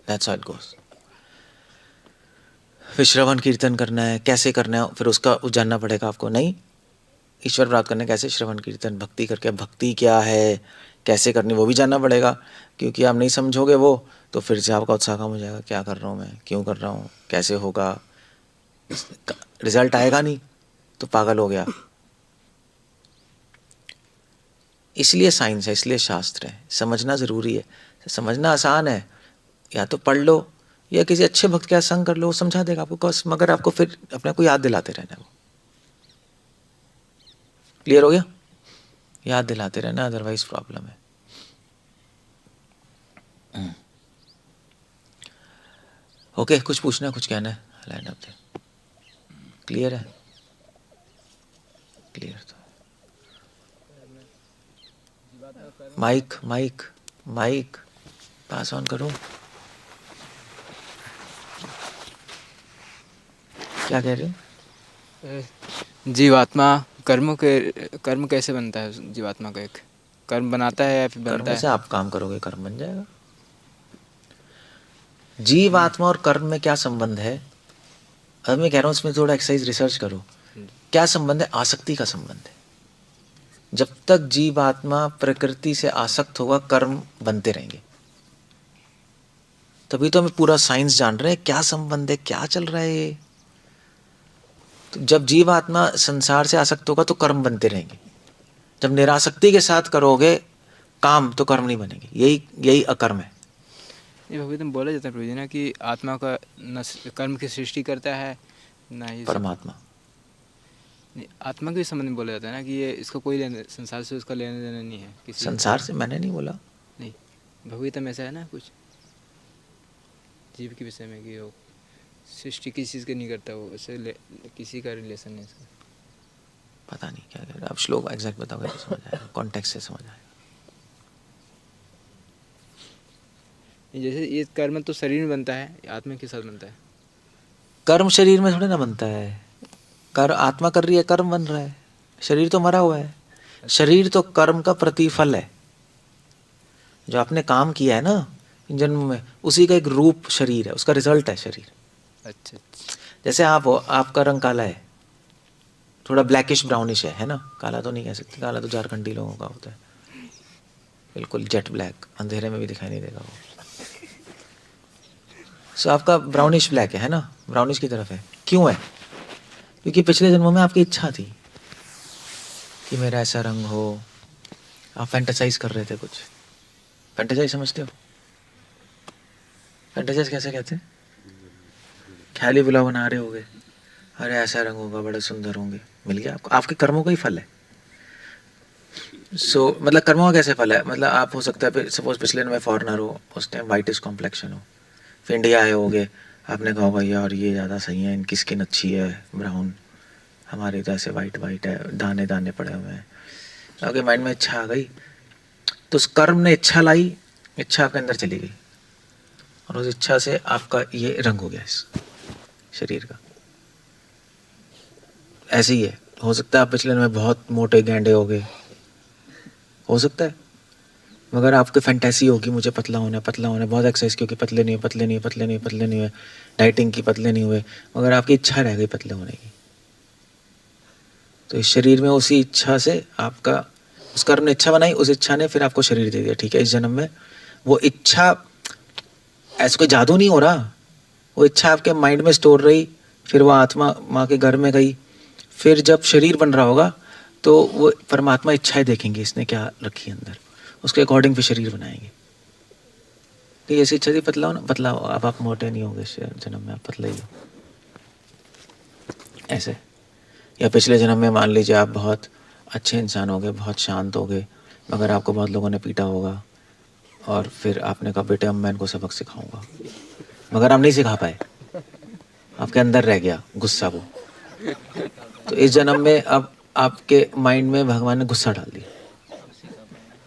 दैट्स हाउ इट गोस। फिर श्रवण कीर्तन करना है, कैसे करना है, फिर उसका जानना पड़ेगा आपको। नहीं, ईश्वर प्राप्त करने कैसे, श्रवण कीर्तन भक्ति करके। भक्ति क्या है, कैसे करनी, वो भी जानना पड़ेगा, क्योंकि आप नहीं समझोगे वो, तो फिर से आपका उत्साह कम हो जाएगा। क्या कर रहा हूँ मैं, क्यों कर रहा हूँ, कैसे होगा, रिजल्ट आएगा नहीं, तो पागल हो गया। इसलिए साइंस है, इसलिए शास्त्र है, समझना जरूरी है। समझना आसान है, या तो पढ़ लो या किसी अच्छे भक्त के संग कर लो, वो समझा देगा आपको बस, मगर आपको फिर अपने को याद दिलाते रहना है। वो क्लियर हो गया, याद दिलाते रहना, अदरवाइज प्रॉब्लम है। ओके, कुछ पूछना है, कुछ कहना है? लाइन अप दे, क्लियर है? क्लियर तो mike mike mike pass on करो। क्या कह रहे हो? जीवात्मा कर्म कैसे बनता है? जीवात्मा का एक कर्म बनाता है या फिर बनता कर्म से है? आप काम करोगे, कर्म बन जाएगा। जीव आत्मा और कर्म में क्या संबंध है? अब मैं कह रहा हूं इसमें थोड़ा एक्सरसाइज रिसर्च करो। क्या संबंध है? आसक्ति का संबंध है। जब तक जीव आत्मा प्रकृति से आसक्त होगा, कर्म बनते रहेंगे। तभी तो हमें पूरा साइंस जान रहे हैं क्या संबंध है, क्या चल रहा है ये। तो जब जीव आत्मा संसार से आसक्त होगा तो कर्म बनते रहेंगे। जब निरासक्ति के साथ करोगे काम तो कर्म नहीं बनेंगे। यही अकर्म है। ये भगवत में बोला जाता है प्रभु जी ना कि आत्मा का न कर्म की सृष्टि करता है ना ही परमात्मा आत्मा के संबंध में बोला जाता है ना कि ये इसका कोई संसार से उसका लेना देना नहीं है किसी संसार से मैंने नहीं बोला। नहीं, भगवत में ऐसा है ना कुछ जीव के विषय में कि वो सृष्टि किसी चीज़ की नहीं करता, वो उससे किसी का रिलेशन नहीं इसका। पता नहीं क्या कह रहे। अब श्लोक एग्जैक्ट बताओगे तो समझ आएगा, कॉन्टेक्स्ट से समझ आएगा। जैसे ये कर्म तो शरीर में बनता है, आत्मा के साथ बनता है। कर्म शरीर में थोड़े ना बनता है। कर्म आत्मा कर रही है, कर्म बन रहा है। शरीर तो मरा हुआ है। शरीर तो कर्म का प्रतिफल है। जो आपने काम किया है ना जन्म में, उसी का एक रूप शरीर है, उसका रिजल्ट है शरीर। अच्छा। जैसे आप हो, आपका रंग काला है, थोड़ा ब्लैकिश ब्राउनिश है ना? काला तो नहीं कह सकते, काला तो झारखंडी लोगों का होता है, बिल्कुल जेट ब्लैक, अंधेरे में भी दिखाई नहीं देगा वो। सो आपका ब्राउनिश ब्लैक है ना? ब्राउनिश की तरफ है। क्यों है? क्योंकि पिछले जन्मों में आपकी इच्छा थी कि मेरा ऐसा रंग हो। आप फैंटेसाइज कर रहे थे कुछ। फैंटेसाइज समझते हो? फैंटेसाइज कैसे कहते हैं? ख्याली पुलाव बना रहे होगे, अरे ऐसा रंग होगा, बड़े सुंदर होंगे, मिल गया आपको। आपके कर्मों का ही फल है। मतलब कर्मों का कैसे फल है? मतलब आप हो सकता है सपोज पिछले में फॉरनर हो, उस टाइम वाइटिश कॉम्प्लेक्शन हो, फिर इंडिया आए होगे, आपने कहा होगा यार ये ज़्यादा सही है, इनकी स्किन अच्छी है ब्राउन, हमारी तो ऐसे वाइट है, दाने दाने पड़े हुए हैं। आपके माइंड में इच्छा आ गई, तो उस कर्म ने इच्छा लाई, इच्छा आपके अंदर चली गई, और उस इच्छा से आपका ये रंग हो गया इस शरीर का। ऐसे ही है। हो सकता है आप पिछले में बहुत मोटे गैंडे हो गए, हो सकता है, मगर आपकी फैंटेसी होगी मुझे पतला होना है, बहुत एक्सरसाइज क्योंकि पतले नहीं हुए, डाइटिंग की पतले नहीं हुए, मगर आपकी इच्छा रह गई पतले होने की। तो इस शरीर में उसी इच्छा से आपका, उस कर्म ने इच्छा बनाई, उस इच्छा ने फिर आपको शरीर दे दिया। ठीक है, इस जन्म में वो इच्छा, ऐसा कोई जादू नहीं हो रहा, वो इच्छा आपके माइंड में स्टोर रही, फिर वो आत्मा माँ के घर में गई, फिर जब शरीर बन रहा होगा तो वो परमात्मा इच्छाएं देखेंगे इसने क्या रखी है अंदर, उसके अकॉर्डिंग फिर शरीर बनाएंगे। तो ऐसी इच्छा थी पतला हो ना, पतला हो। अब आप मोटे नहीं होंगे इस जन्म में, आप पतले ही हो ऐसे। या पिछले जन्म में मान लीजिए आप बहुत अच्छे इंसान हो गए, बहुत शांत हो गए, मगर आपको बहुत लोगों ने पीटा होगा, और फिर आपने कहा बेटे अब मैं इनको सबक सिखाऊंगा, मगर आप नहीं सिखा पाए, आपके अंदर रह गया गुस्सा वो। तो इस जन्म में अब आपके माइंड में भगवान ने गुस्सा डाल दिया।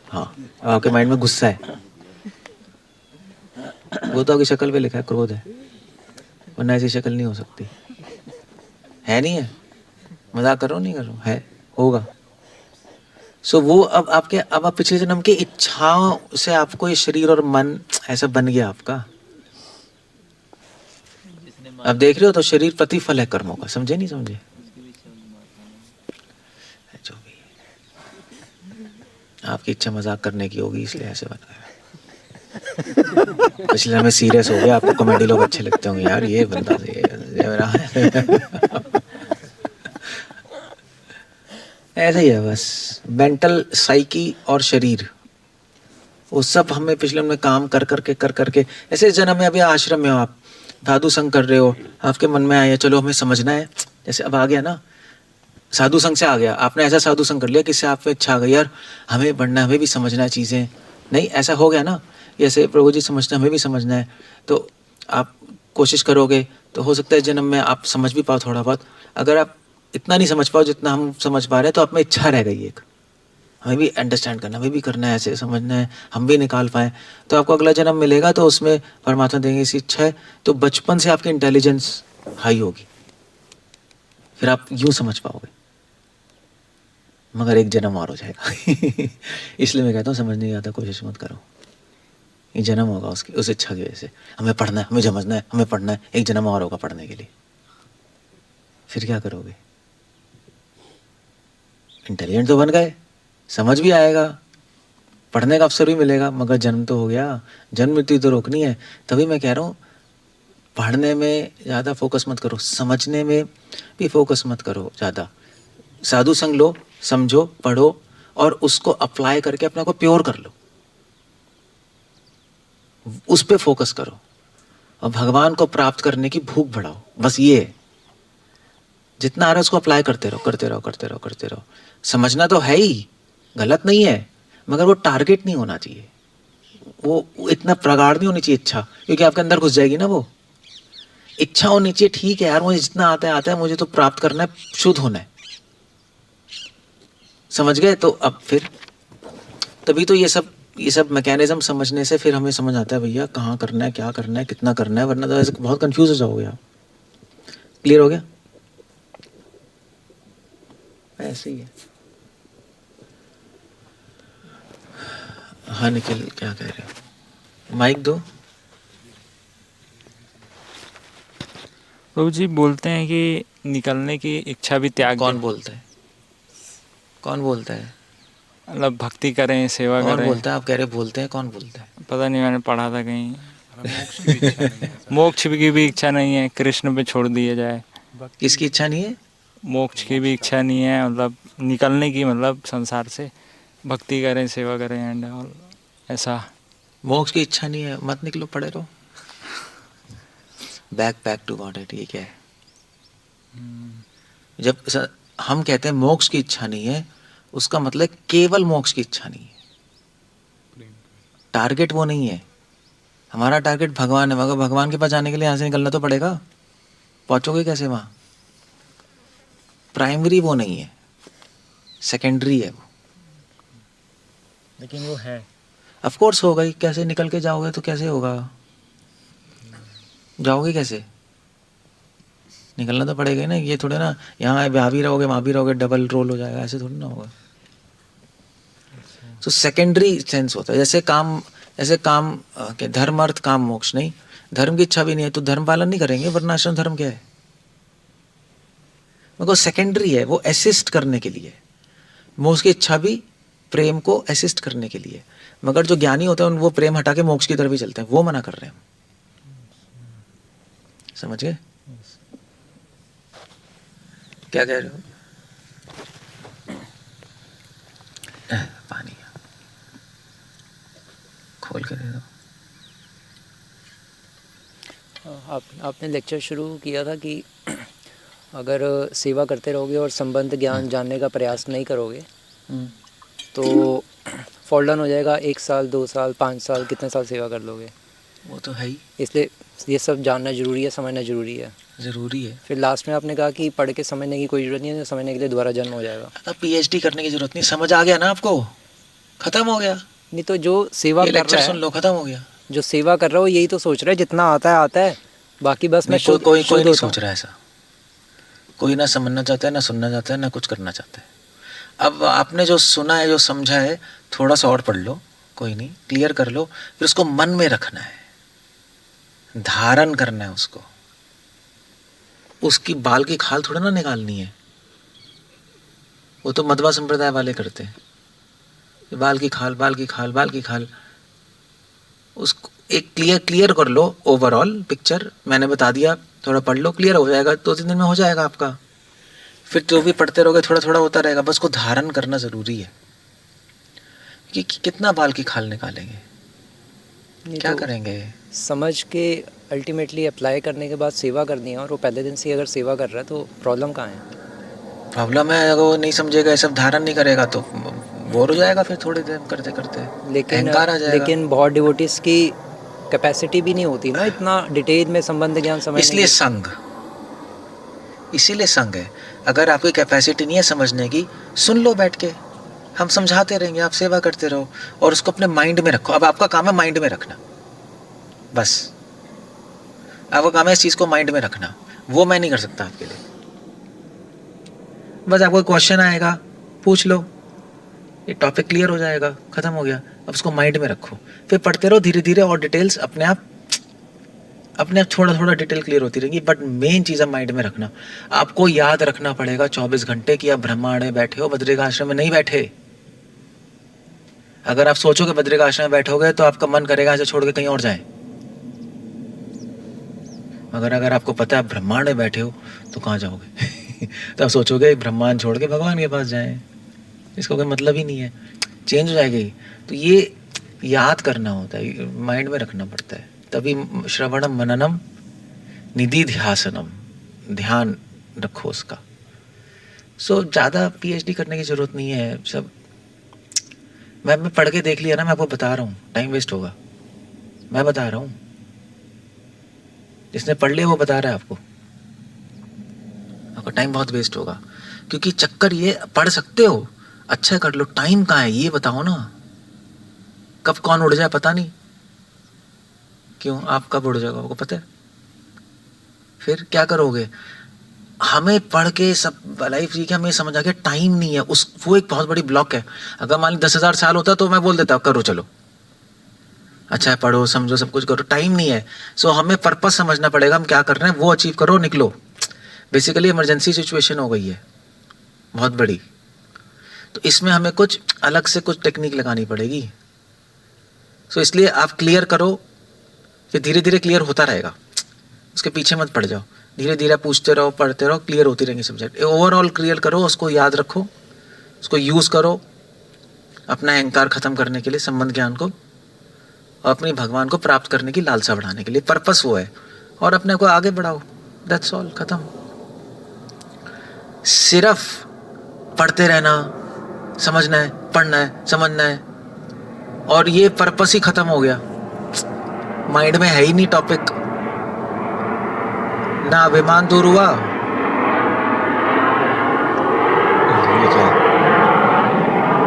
हाँ, अब आपके माइंड में गुस्सा है, वो तो आपकी शक्ल पे लिखा है, क्रोध है, वरना ऐसी शक्ल नहीं हो सकती है। नहीं है, मजाक कर रहा हूँ, नहीं कर रहा हूँ, है, होगा। सो वो अब आप पिछले जन्म की इच्छाओं से आपको ये शरीर और मन ऐसा बन गया आपका। अब देख रहे हो, तो शरीर प्रतिफल है कर्मों का। समझे नहीं समझे? जो भी आपकी इच्छा मजाक करने की होगी, इसलिए ऐसे बन गया। पिछले में सीरियस हो गया, आपको कॉमेडी लोग अच्छे लगते होंगे, यार ये बंदा ऐसा ही है बस। मेंटल साइकी और शरीर, वो सब हमें पिछले में काम कर करके ऐसे जन्म में, अभी आश्रम में हो आप, साधु संग कर रहे हो, आपके मन में आया चलो हमें समझना है, जैसे अब आ गया ना साधु संग से आ गया, आपने ऐसा साधु संग कर लिया किससे आप पे इच्छा आ गई यार हमें बढ़ना, हमें भी समझना है चीज़ें, नहीं ऐसा हो गया ना, जैसे प्रभु जी समझना हमें भी समझना है, तो आप कोशिश करोगे तो हो सकता है जन्म में आप समझ भी पाओ थोड़ा बहुत। अगर आप इतना नहीं समझ पाओ जितना हम समझ पा रहे हैं तो आप में इच्छा रह गई एक, हमें भी अंडरस्टैंड करना, हमें भी करना है, ऐसे समझना है, हम भी निकाल पाएँ, तो आपको अगला जन्म मिलेगा तो उसमें परमात्मा देंगे ऐसी इच्छा है, तो बचपन से आपकी इंटेलिजेंस हाई होगी, फिर आप यूँ समझ पाओगे। मगर एक जन्म और हो जाएगा इसलिए मैं कहता हूँ समझने की ज़्यादा कोशिश मत करो, एक जन्म होगा उसकी उस इच्छा की वजह से, हमें पढ़ना है, हमें समझना है, हमें पढ़ना है, एक जन्म और होगा पढ़ने के लिए, फिर क्या करोगे? इंटेलिजेंट तो बन गए, समझ भी आएगा, पढ़ने का अवसर भी मिलेगा, मगर जन्म तो हो गया, जन्म मृत्यु तो रोकनी है। तभी मैं कह रहा हूँ पढ़ने में ज़्यादा फोकस मत करो, समझने में भी फोकस मत करो ज़्यादा। साधु संग लो, समझो, पढ़ो और उसको अप्लाई करके अपने को प्योर कर लो, उस पे फोकस करो और भगवान को प्राप्त करने की भूख बढ़ाओ, बस ये है। जितना आ रहा है उसको अप्लाई करते रहो, करते रहो, करते रहो, करते रहो। समझना तो है ही, गलत नहीं है, मगर वो टारगेट नहीं होना चाहिए, वो इतना प्रगाढ़ नहीं होनी चाहिए इच्छा, क्योंकि आपके अंदर घुस जाएगी ना वो इच्छा। होनी चाहिए ठीक है यार, मुझे जितना आता है आता है, मुझे तो प्राप्त करना है, शुद्ध होना है, समझ गए? तो अब फिर तभी तो ये सब मैकेनिज्म समझने से फिर हमें समझ आता है भैया कहाँ करना है, क्या करना है, कितना करना है, वरना तो ऐसे बहुत कंफ्यूज हो जाओगे आप। क्लियर हो गया? ऐसे ही है। हाँ निखिल क्या कह रहे हो? माइक दो। प्रभु जी बोलते हैं कि निकलने की इच्छा भी त्याग कौन दें। बोलता है? कौन बोलता है? मतलब भक्ति करें, सेवा कौन करें। बोलता है? आप कह रहे बोलते हैं, कौन बोलता है? पता नहीं, मैंने पढ़ा था कहीं। मोक्ष की भी इच्छा नहीं है सर। मोक्ष की भी इच्छा नहीं है, कृष्ण पे छोड़ दिया जाए। भक्ति किसकी इच्छा नहीं है? मोक्ष की भी इच्छा नहीं है, मतलब निकलने की, मतलब संसार से भक्ति करें, सेवा करें एंड ऑल ऐसा। मोक्ष की इच्छा नहीं है, मत निकलो, पड़े रहो। बैक टू गॉड है, ठीक है। जब हम कहते हैं मोक्ष की इच्छा नहीं है, उसका मतलब केवल मोक्ष की इच्छा नहीं है, टारगेट वो नहीं है। हमारा टारगेट भगवान है, मगर भगवान के पास जाने के लिए यहाँ से निकलना तो पड़ेगा, पहुंचोगे कैसे वहाँ? प्राइमरी वो नहीं है, सेकेंडरी है वो। लेकिन वो है। ऑफ कोर्स होगा ही, कैसे निकल के जाओगे तो कैसे होगा? जाओगे कैसे? निकलना तो पड़ेगा ही ना, ये थोड़े ना यहाँ ब्याह भी रहोगे वहाँ भी रहोगे, डबल रोल हो जाएगा, ऐसे थोड़ी ना होगा। तो सेकेंडरी सेंस होता है, जैसे काम के धर्म अर्थ काम मोक्ष नहीं, धर्म की इच्छा भी नहीं है तो धर्म पालन नहीं करेंगे, वर्णाश्रम धर्म क्या है? वो सेकेंडरी है, वो असिस्ट करने के लिए। मोक्ष की इच्छा भी प्रेम को असिस्ट करने के लिए, मगर जो ज्ञानी होते हैं वो प्रेम हटा के मोक्ष की तरफ ही चलते हैं, वो मना कर रहे हैं हम। समझ गए? क्या कह रहे हो? पानी खोल कर दे दो। आपने लेक्चर शुरू किया था कि अगर सेवा करते रहोगे और संबंध ज्ञान जानने का प्रयास नहीं करोगे तो फॉल डाउन हो जाएगा। 1 साल, 2 साल, 5 साल, कितने साल सेवा कर लोगे? वो तो है ही, इसलिए ये सब जानना ज़रूरी है, समझना ज़रूरी है। जरूरी है। फिर लास्ट में आपने कहा कि पढ़ के समझने की कोई ज़रूरत नहीं है, समझने के लिए दोबारा जन्म हो जाएगा। अब पीएचडी करने की जरूरत नहीं, समझ आ गया ना आपको, खत्म हो गया। नहीं तो जो सेवा ये कर लेक्चर रहा सुन है, लो, खत्म हो गया। जो सेवा कर रहा हो यही तो सोच रहा है जितना आता है, बाकी बस मैं कोई कोई शुद्ध नहीं होता सोच हूँ। रहा है ऐसा, कोई ना समझना चाहता है, ना सुनना चाहता है, ना कुछ करना चाहता है। अब आपने जो सुना है, जो समझा है, थोड़ा सा और पढ़ लो, कोई नहीं, क्लियर कर लो, फिर उसको मन में रखना है, धारण करना है उसको। उसकी बाल की खाल थोड़ा ना निकालनी है, वो तो मध्वा संप्रदाय वाले करते हैं। बाल की खाल, बाल की खाल, बाल की खाल, उसको एक क्लियर कर लो ओवरऑल पिक्चर। मैंने बता दिया, थोड़ा पढ़ लो, क्लियर हो जाएगा, 2-3 दिन में हो जाएगा आपका। फिर जो भी पढ़ते रहोगे थोड़ा थोड़ा होता रहेगा, बस को धारण करना जरूरी है। कि कितना बाल की खाल निकालेंगे, नहीं क्या तो करेंगे? समझ के अल्टीमेटली अप्लाई करने के बाद सेवा करनी है, और वो पहले दिन से ही अगर सेवा कर रहा है तो प्रॉब्लम कहाँ है? प्रॉब्लम है अगर वो नहीं समझेगा, ये सब धारण नहीं करेगा तो बोर हो जाएगा, फिर थोड़ी देर करते करते लेकिन अहंकार आ जाएगा। लेकिन बहुत डिवोटीज की कैपेसिटी भी नहीं होती ना इतना डिटेल में संबंध ज्ञान समझने इसलिए की। संघ, इसीलिए संघ है। अगर आपकी कैपेसिटी नहीं है समझने की, सुन लो बैठ के, हम समझाते रहेंगे, आप सेवा करते रहो और उसको अपने माइंड में रखो। अब आपका काम है माइंड में रखना, बस आपका काम है इस चीज़ को माइंड में रखना, वो मैं नहीं कर सकता आपके लिए। बस आपको क्वेश्चन आएगा, पूछ लो, ये टॉपिक क्लियर हो जाएगा, खत्म हो गया। अब उसको माइंड में रखो, फिर पढ़ते रहो धीरे धीरे और डिटेल्स अपने आप थोड़ा थोड़ा डिटेल क्लियर होती रहेगी। बट मेन चीज़ है माइंड में रखना। आपको याद रखना पड़ेगा 24 घंटे कि आप ब्रह्मांड में बैठे हो, बद्रिकाश्रम में नहीं बैठे। अगर आप सोचोगे बद्रिकाश्रम में बैठोगे तो आपका मन करेगा ऐसे छोड़ के कहीं और जाए। अगर आपको पता है आप ब्रह्मांड में बैठे हो तो कहाँ जाओगे? तो आप सोचोगे ब्रह्मांड छोड़ के भगवान के पास जाएं, इसका कोई मतलब ही नहीं है, चेंज हो जाएगी। तो ये याद करना होता है, माइंड में रखना पड़ता है, तभी श्रवणम मननम निधि ध्यासनम, ध्यान रखो उसका। सो ज़्यादा PhD करने की ज़रूरत नहीं है। सब मैं पढ़ के देख लिया ना, मैं आपको बता रहा हूँ, टाइम वेस्ट होगा। मैं बता रहा हूँ, जिसने पढ़ लिया वो बता रहा है आपको, आपका टाइम बहुत वेस्ट होगा। क्योंकि चक्कर ये, पढ़ सकते हो, अच्छा कर लो, टाइम कहाँ है ये बताओ ना। कब कौन उड़ जाए पता नहीं। क्यों? आप कब उड़ जाओगे आपको पता है? फिर क्या करोगे? हमें पढ़ के सब लाइफ जी के हमें समझ आ गया टाइम नहीं है, वो एक बहुत बड़ी ब्लॉक है। अगर मान ली 10,000 साल होता तो मैं बोल देता करो चलो, अच्छा है, पढ़ो समझो सब कुछ करो, टाइम नहीं है। सो हमें पर्पस समझना पड़ेगा, हम क्या कर रहे हैं वो अचीव करो, निकलो। बेसिकली इमरजेंसी सिचुएशन हो गई है बहुत बड़ी, तो इसमें हमें कुछ अलग से कुछ टेक्निक लगानी पड़ेगी। सो इसलिए आप क्लियर करो, ये धीरे धीरे क्लियर होता रहेगा, उसके पीछे मत पड़ जाओ, धीरे धीरे पूछते रहो, पढ़ते रहो, क्लियर होती रहेंगी सब्जेक्ट। ओवरऑल क्लियर करो, उसको याद रखो, उसको यूज़ करो अपना अहंकार ख़त्म करने के लिए, संबंध ज्ञान को, और अपनी भगवान को प्राप्त करने की लालसा बढ़ाने के लिए। पर्पस वो है, और अपने को आगे बढ़ाओ, दैट्स ऑल, ख़त्म। सिर्फ पढ़ते रहना, समझना है, पढ़ना है, समझना है, और ये पर्पस ही ख़त्म हो गया, माइंड में है ही नहीं टॉपिक, ना अभिमान दूर हुआ। ये क्या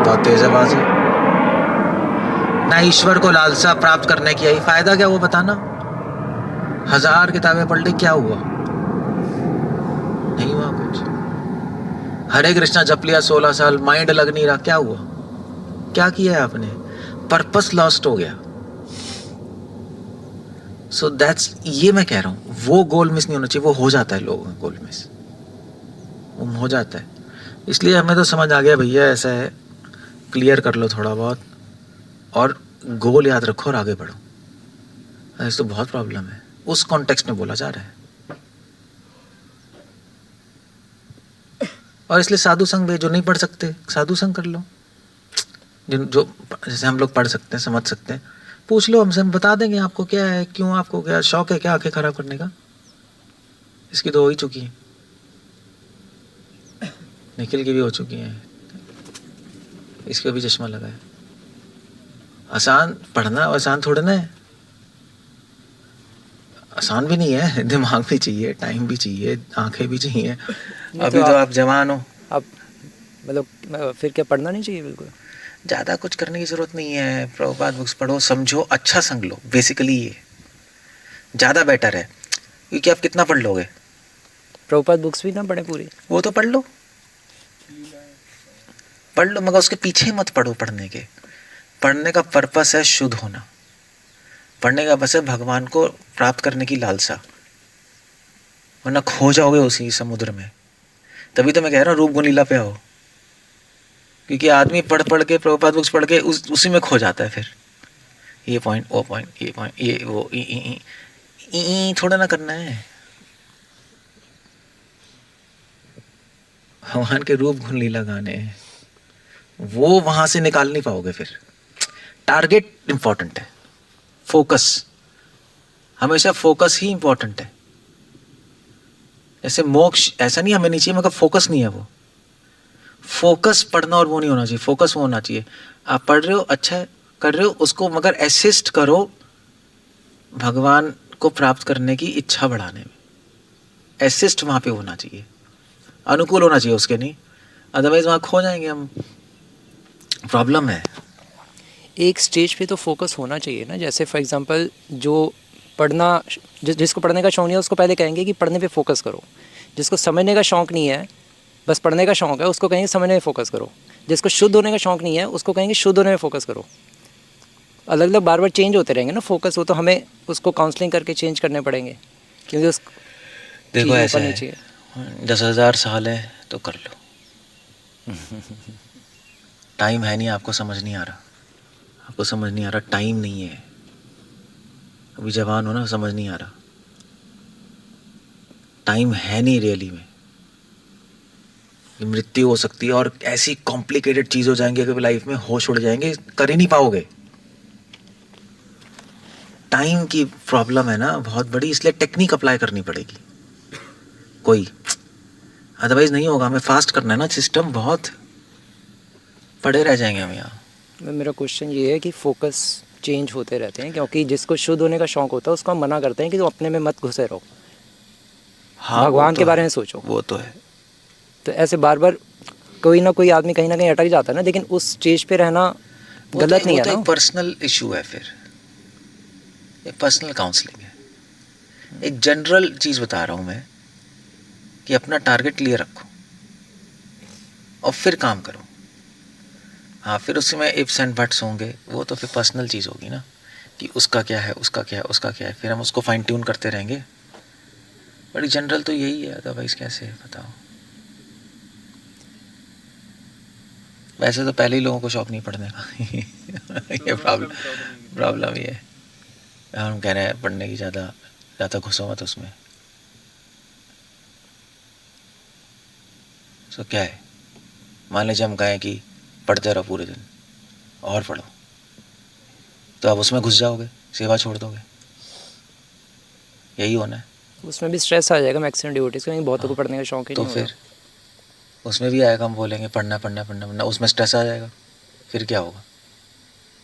बहुत तेज आवाज है। ना ईश्वर को लालसा प्राप्त करने की आई, फायदा क्या हुआ बताना? 1000 किताबें पढ़ ली, क्या हुआ? नहीं हुआ कुछ। हरे कृष्णा जप लिया 16 साल, माइंड लग नहीं रहा, क्या हुआ? क्या किया है आपने? पर्पस लॉस्ट हो गया। सो दैट्स, ये मैं कह रहा हूँ, वो गोल मिस नहीं होना चाहिए। वो हो जाता है लोगों का गोल मिस, वो हो जाता है। इसलिए हमें तो समझ आ गया भैया ऐसा है, क्लियर कर लो थोड़ा बहुत और गोल याद रखो और आगे बढ़ो। ऐसे तो बहुत प्रॉब्लम है, उस कॉन्टेक्स्ट में बोला जा रहा है। और इसलिए साधु संग भी, जो नहीं पढ़ सकते साधु संग कर लो, जो जैसे हम लोग पढ़ सकते हैं, समझ सकते हैं, पूछ लो हमसे, हम बता देंगे आपको क्या है, क्यों, आपको क्या शौक है, क्या आंखें खराब करने का। इसकी तो हो ही चुकी है, निखिल की भी हो चुकी है, इसका भी चश्मा लगा है। आसान पढ़ना, आसान थोड़ा ना है, आसान भी नहीं है, दिमाग भी चाहिए, टाइम भी चाहिए, आंखें भी चाहिए। अभी तो आप जवान हो। आप मतलब फिर क्या पढ़ना नहीं चाहिए? बिल्कुल ज़्यादा कुछ करने की ज़रूरत नहीं है, प्रभुपाद बुक्स पढ़ो, समझो, अच्छा संग लो, बेसिकली ये ज़्यादा बेटर है। क्योंकि आप कितना पढ़ लोगे? प्रभुपाद बुक्स भी ना पढ़े पूरी, वो तो पढ़ लो, मगर उसके पीछे मत पढ़ो। पढ़ने का पर्पस है शुद्ध होना, पढ़ने का बस है भगवान को प्राप्त करने की लालसा, वरना खो जाओगे उसी समुद्र में। तभी तो मैं कह रहा हूँ रूप गुण लीला पे आओ, क्योंकि आदमी पढ़ के प्रभुपाद बुक्स पढ़ के उसी में खो जाता है। फिर ये पॉइंट, वो पॉइंट, ये पॉइंट, ये वो ई थोड़ा ना करना है। भगवान के रूप गुण लीला गाने हैं, वो वहां से निकाल नहीं पाओगे। फिर टारगेट इंपॉर्टेंट है, फोकस, हमेशा फोकस ही इंपॉर्टेंट है। जैसे मोक्ष ऐसा नहीं हमें नहीं चाहिए, मगर फोकस नहीं है वो। फोकस पढ़ना और वो नहीं होना चाहिए, फोकस वो होना चाहिए। आप पढ़ रहे हो, अच्छा कर रहे हो, उसको मगर असिस्ट करो भगवान को प्राप्त करने की इच्छा बढ़ाने में, असिस्ट वहाँ पे होना चाहिए, अनुकूल होना चाहिए उसके, नहीं अदरवाइज वहाँ खो जाएंगे हम, प्रॉब्लम है। एक स्टेज पे तो फोकस होना चाहिए ना, जैसे फॉर एग्जांपल जो पढ़ना जिसको पढ़ने का शौक नहीं है उसको पहले कहेंगे कि पढ़ने पे फोकस करो, जिसको समझने का शौक नहीं है बस पढ़ने का शौक है उसको कहेंगे समझने में फोकस करो, जिसको शुद्ध होने का शौक नहीं है उसको कहेंगे शुद्ध होने में फोकस करो। अलग अलग बार बार चेंज होते रहेंगे ना फोकस, वो तो हमें उसको काउंसलिंग करके चेंज करने पड़ेंगे क्योंकि उस देखो ऐसा नहीं है, चाहिए। 10,000 साल है तो कर लो। टाइम है नहीं, आपको समझ नहीं आ रहा, आपको समझ नहीं आ रहा, टाइम नहीं है, अभी जवान हो ना, समझ नहीं आ रहा, टाइम है नहीं रियली में। मृत्यु हो सकती है और ऐसी कॉम्प्लिकेटेड चीज हो जाएंगी कि लाइफ में होश उड़ जाएंगे, कर ही नहीं पाओगे। टाइम की प्रॉब्लम है ना बहुत बड़ी, इसलिए टेक्निक अप्लाई करनी पड़ेगी कोई, अदरवाइज नहीं होगा। हमें फास्ट करना है ना, सिस्टम बहुत पड़े रह जाएंगे हम यहाँ। मेरा क्वेश्चन ये है कि फोकस चेंज होते रहते हैं क्योंकि जिसको शुद्ध होने का शौक होता है उसको हम मना करते हैं कि तुम अपने में मत घुसे रहो, हाँ, भगवान तो के बारे है, में सोचो। वो तो है। तो ऐसे बार बार कोई ना कोई आदमी कहीं ना कहीं अटक जाता है ना, लेकिन उस स्टेज पे रहना गलत नहीं है ना। एक पर्सनल इशू है, फिर एक पर्सनल काउंसलिंग है। एक जनरल चीज बता रहा हूँ मैं कि अपना टारगेट क्लियर रखो और फिर काम करो। हाँ, फिर उसमें इफ्स एंड बट्स होंगे, वो तो फिर पर्सनल चीज़ होगी ना कि उसका क्या है, उसका क्या है, उसका क्या है, फिर हम उसको फाइन ट्यून करते रहेंगे। बड़ी जनरल तो यही है, अदरवाइज कैसे है बताओ। वैसे तो पहले ही लोगों को शौक नहीं पढ़ने का। ये प्रॉब्लम ये है, हम कह रहे हैं पढ़ने की ज़्यादा घुसो मत उसमें। सो क्या है, मान लीजिए हम कहें कि पढ़ते रहो पूरे दिन और पढ़ो, तो आप उसमें घुस जाओगे, सेवा छोड़ दोगे, यही होना है। उसमें भी स्ट्रेस आ जाएगा मैक्सिमम डिवोटीज को, बहुतों को पढ़ने का शौक ही तो नहीं फिर उसमें भी आएगा, हम बोलेंगे पढ़ना पढ़ना पढ़ना पढ़ना, उसमें स्ट्रेस आ जाएगा, फिर क्या होगा,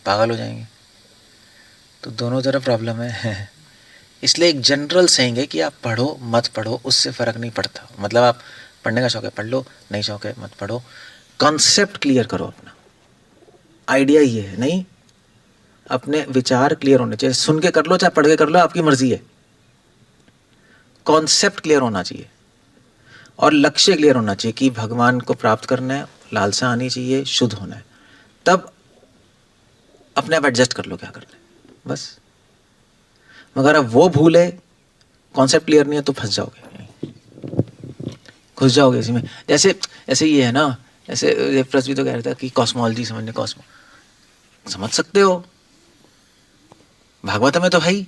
पागल हो जाएंगे। तो दोनों तरफ प्रॉब्लम है। इसलिए एक जनरल सेइंग है कि आप पढ़ो मत पढ़ो उससे फ़र्क नहीं पड़ता। मतलब आप पढ़ने का शौक है पढ़ लो, नहीं शौक है मत पढ़ो, कॉन्सेप्ट क्लियर करो अपना। आइडिया ये है, नहीं अपने विचार क्लियर होने चाहिए, सुन के कर लो चाहे पढ़ के कर लो, आपकी मर्जी है। कॉन्सेप्ट क्लियर होना चाहिए और लक्ष्य क्लियर होना चाहिए कि भगवान को प्राप्त करना है, लालसा आनी चाहिए, शुद्ध होना है, तब अपने आप एडजस्ट कर लो क्या करना है बस। मगर अब वो भूले, कॉन्सेप्ट क्लियर नहीं है तो फंस जाओगे, घुस जाओगे इसी में। जैसे ऐसे ये है ना, ऐसे रेफरेंस भी तो कह रहा था कि कॉस्मोलॉजी समझने, समझ सकते हो, भागवत में तो है ही,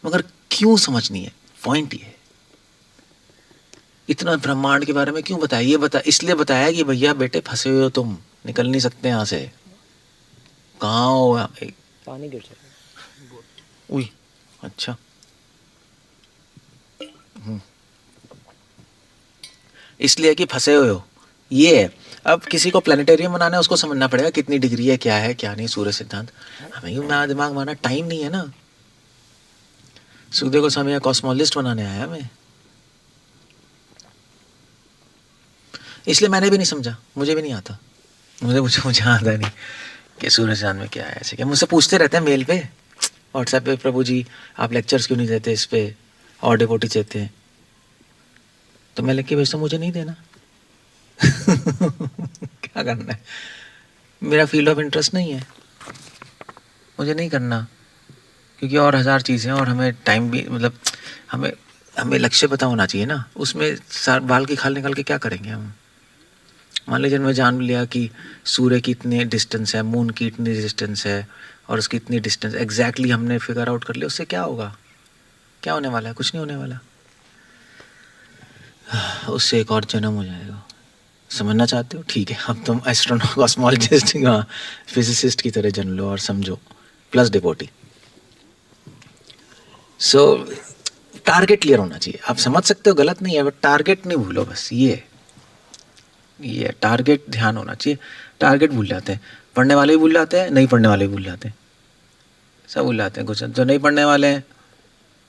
मगर क्यों समझनी है, पॉइंट ये है। इतना ब्रह्मांड के बारे में क्यों बताया, ये इसलिए बताया कि भैया बेटे फंसे हुए हो तुम, निकल नहीं सकते यहाँ से, कहाँ हो पानी गिर जाएगा। उई अच्छा, इसलिए कि फंसे हुए हो, ये है। अब किसी को प्लानिटेरियम बनाना है, उसको समझना पड़ेगा कितनी डिग्री है, क्या है क्या नहीं, सूर्य सिद्धांत। हमें क्यों दिमाग मारना, टाइम नहीं है ना। सुखदेव गोस्वामी कॉस्मोलॉजिस्ट बनाने आया हमें, इसलिए मैंने भी नहीं समझा, मुझे भी नहीं आता, मुझे आता नहीं कि सूर्य सिद्धांत में क्या है, ऐसे क्या। मुझसे पूछते रहते हैं मेल पे, व्हाट्सएप पे, प्रभु जी आप लेक्चर्स क्यों नहीं देते इस पे, और डिवोटी देते हैं, तो मैं लिख के भेजता हूँ, मुझे नहीं देना। क्या करना है, मेरा फील्ड ऑफ इंटरेस्ट नहीं है, मुझे नहीं करना, क्योंकि और 1000 चीज़ें, और हमें टाइम भी, मतलब हमें लक्ष्य पता होना चाहिए ना। उसमें बाल की खाल निकाल के क्या करेंगे हम। मान लीजिए मैं जान लिया कि सूर्य की इतनी डिस्टेंस है, मून की इतनी डिस्टेंस है, और उसकी इतनी डिस्टेंस एग्जैक्टली हमने फिगर आउट कर लिया, उससे क्या होगा, क्या होने वाला है, कुछ नहीं होने वाला। उससे एक और जन्म हो जाएगा। समझना चाहते हो, ठीक है, अब तुम एस्ट्रोनॉट, कॉस्मोलॉजिस्ट, फिजिसिस्ट की तरह जन लो और समझो, प्लस डिवोटी। सो टारगेट क्लियर होना चाहिए। आप समझ सकते हो, गलत नहीं है, बट टारगेट नहीं भूलो, बस ये टारगेट ध्यान होना चाहिए। टारगेट भूल जाते हैं, पढ़ने वाले भी भूल जाते हैं, नहीं पढ़ने वाले भी भूल जाते हैं। सब उलाते हैं कुछ। जो नहीं पढ़ने वाले हैं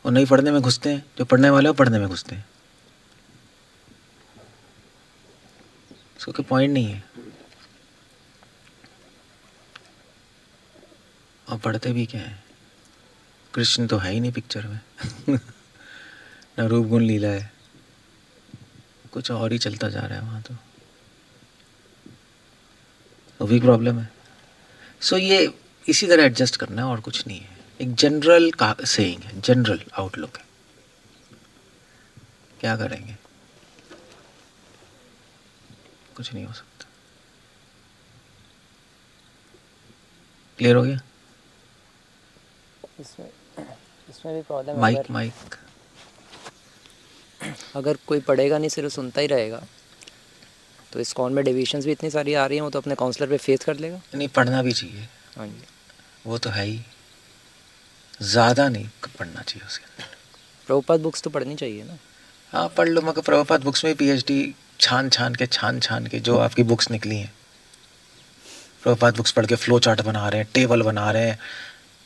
वो नहीं पढ़ने में घुसते हैं, जो पढ़ने वाले हैं वो पढ़ने में घुसते हैं। उसको कोई पॉइंट नहीं है। और पढ़ते भी क्या है? कृष्ण तो है ही नहीं पिक्चर में न रूप गुण लीला है, कुछ और ही चलता जा रहा है वहाँ तो भी प्रॉब्लम है। सो ये इसी तरह एडजस्ट करना है और कुछ नहीं है। एक जनरल का सेइंग है, जनरल आउटलुक है। क्या करेंगे? कुछ नहीं हो सकता। क्लियर हो गया? इसमें भी प्रॉब्लम है। माइक अगर कोई पढ़ेगा नहीं, सिर्फ सुनता ही रहेगा, तो इस्कॉन में डिविजन्स भी इतनी सारी आ रही हैं, वो तो अपने काउंसलर पे फेस कर लेगा। नहीं, पढ़ना भी चाहिए। हाँ जी, वो तो है ही, ज़्यादा नहीं पढ़ना चाहिए उसके अंदर। प्रभुपाद बुक्स तो पढ़नी चाहिए ना। हाँ पढ़ लो, मगर प्रभुपाद बुक्स में पीएचडी छान छान के जो आपकी बुक्स निकली हैं, प्रभुपाद बुक्स पढ़ के फ्लो चार्ट बना रहे हैं, टेबल बना रहे हैं,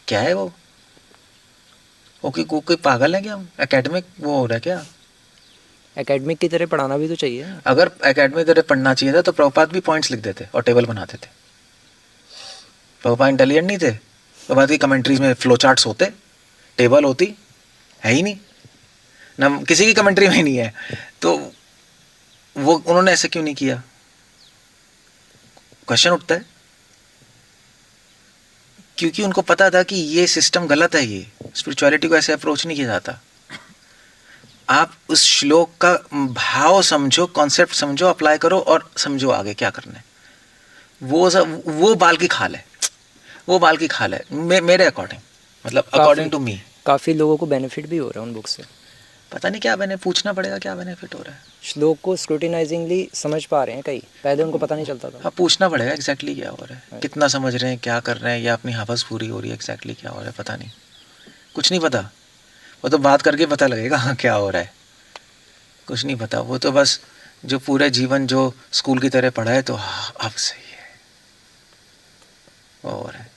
क्या है वो? कोई पागल है क्या? एकेडमिक वो हो रहा है क्या? एकेडमिक की तरह पढ़ाना भी तो चाहिए ना। अगर एकेडमिक तरह पढ़ना चाहिए था तो प्रभुपाद भी पॉइंट्स लिख देते और टेबल बनाते थे। प्रभुपाद इंटेलिजेंट नहीं थे? प्रभुपाद की कमेंट्रीज में फ्लो चार्ट्स होते, टेबल होती, है ही नहीं ना, किसी की कमेंट्री में ही नहीं है। तो वो उन्होंने ऐसे क्यों नहीं किया? क्वेश्चन उठता है। क्योंकि उनको पता था कि ये सिस्टम गलत है, ये स्पिरिचुअलिटी को ऐसे अप्रोच नहीं किया जाता। आप उस श्लोक का भाव समझो, कॉन्सेप्ट समझो, अप्लाई करो और समझो आगे क्या करना है। वो बाल की खाल है, वो बाल की खाल है मेरे अकॉर्डिंग, मतलब अकॉर्डिंग टू मी। काफ़ी लोगों को बेनिफिट भी हो रहा है उन बुक से। पता नहीं क्या पूछना पड़ेगा क्या बेनिफिट हो रहा है। श्लोक को स्क्रूटिनाइजिंगली समझ पा रहे हैं कई, पहले उनको पता नहीं चलता था। हाँ, पूछना पड़ेगा एग्जैक्टली क्या हो रहा है, कितना समझ रहे हैं, क्या कर रहे हैं, या अपनी हवस पूरी हो रही है, एग्जैक्टली क्या हो रहा है पता नहीं, कुछ नहीं पता। वो तो बात करके पता लगेगा हाँ क्या हो रहा है, कुछ नहीं पता। वो तो बस जो पूरे जीवन जो स्कूल की तरह पढ़ा है तो अब सही है, वो हो रहा है।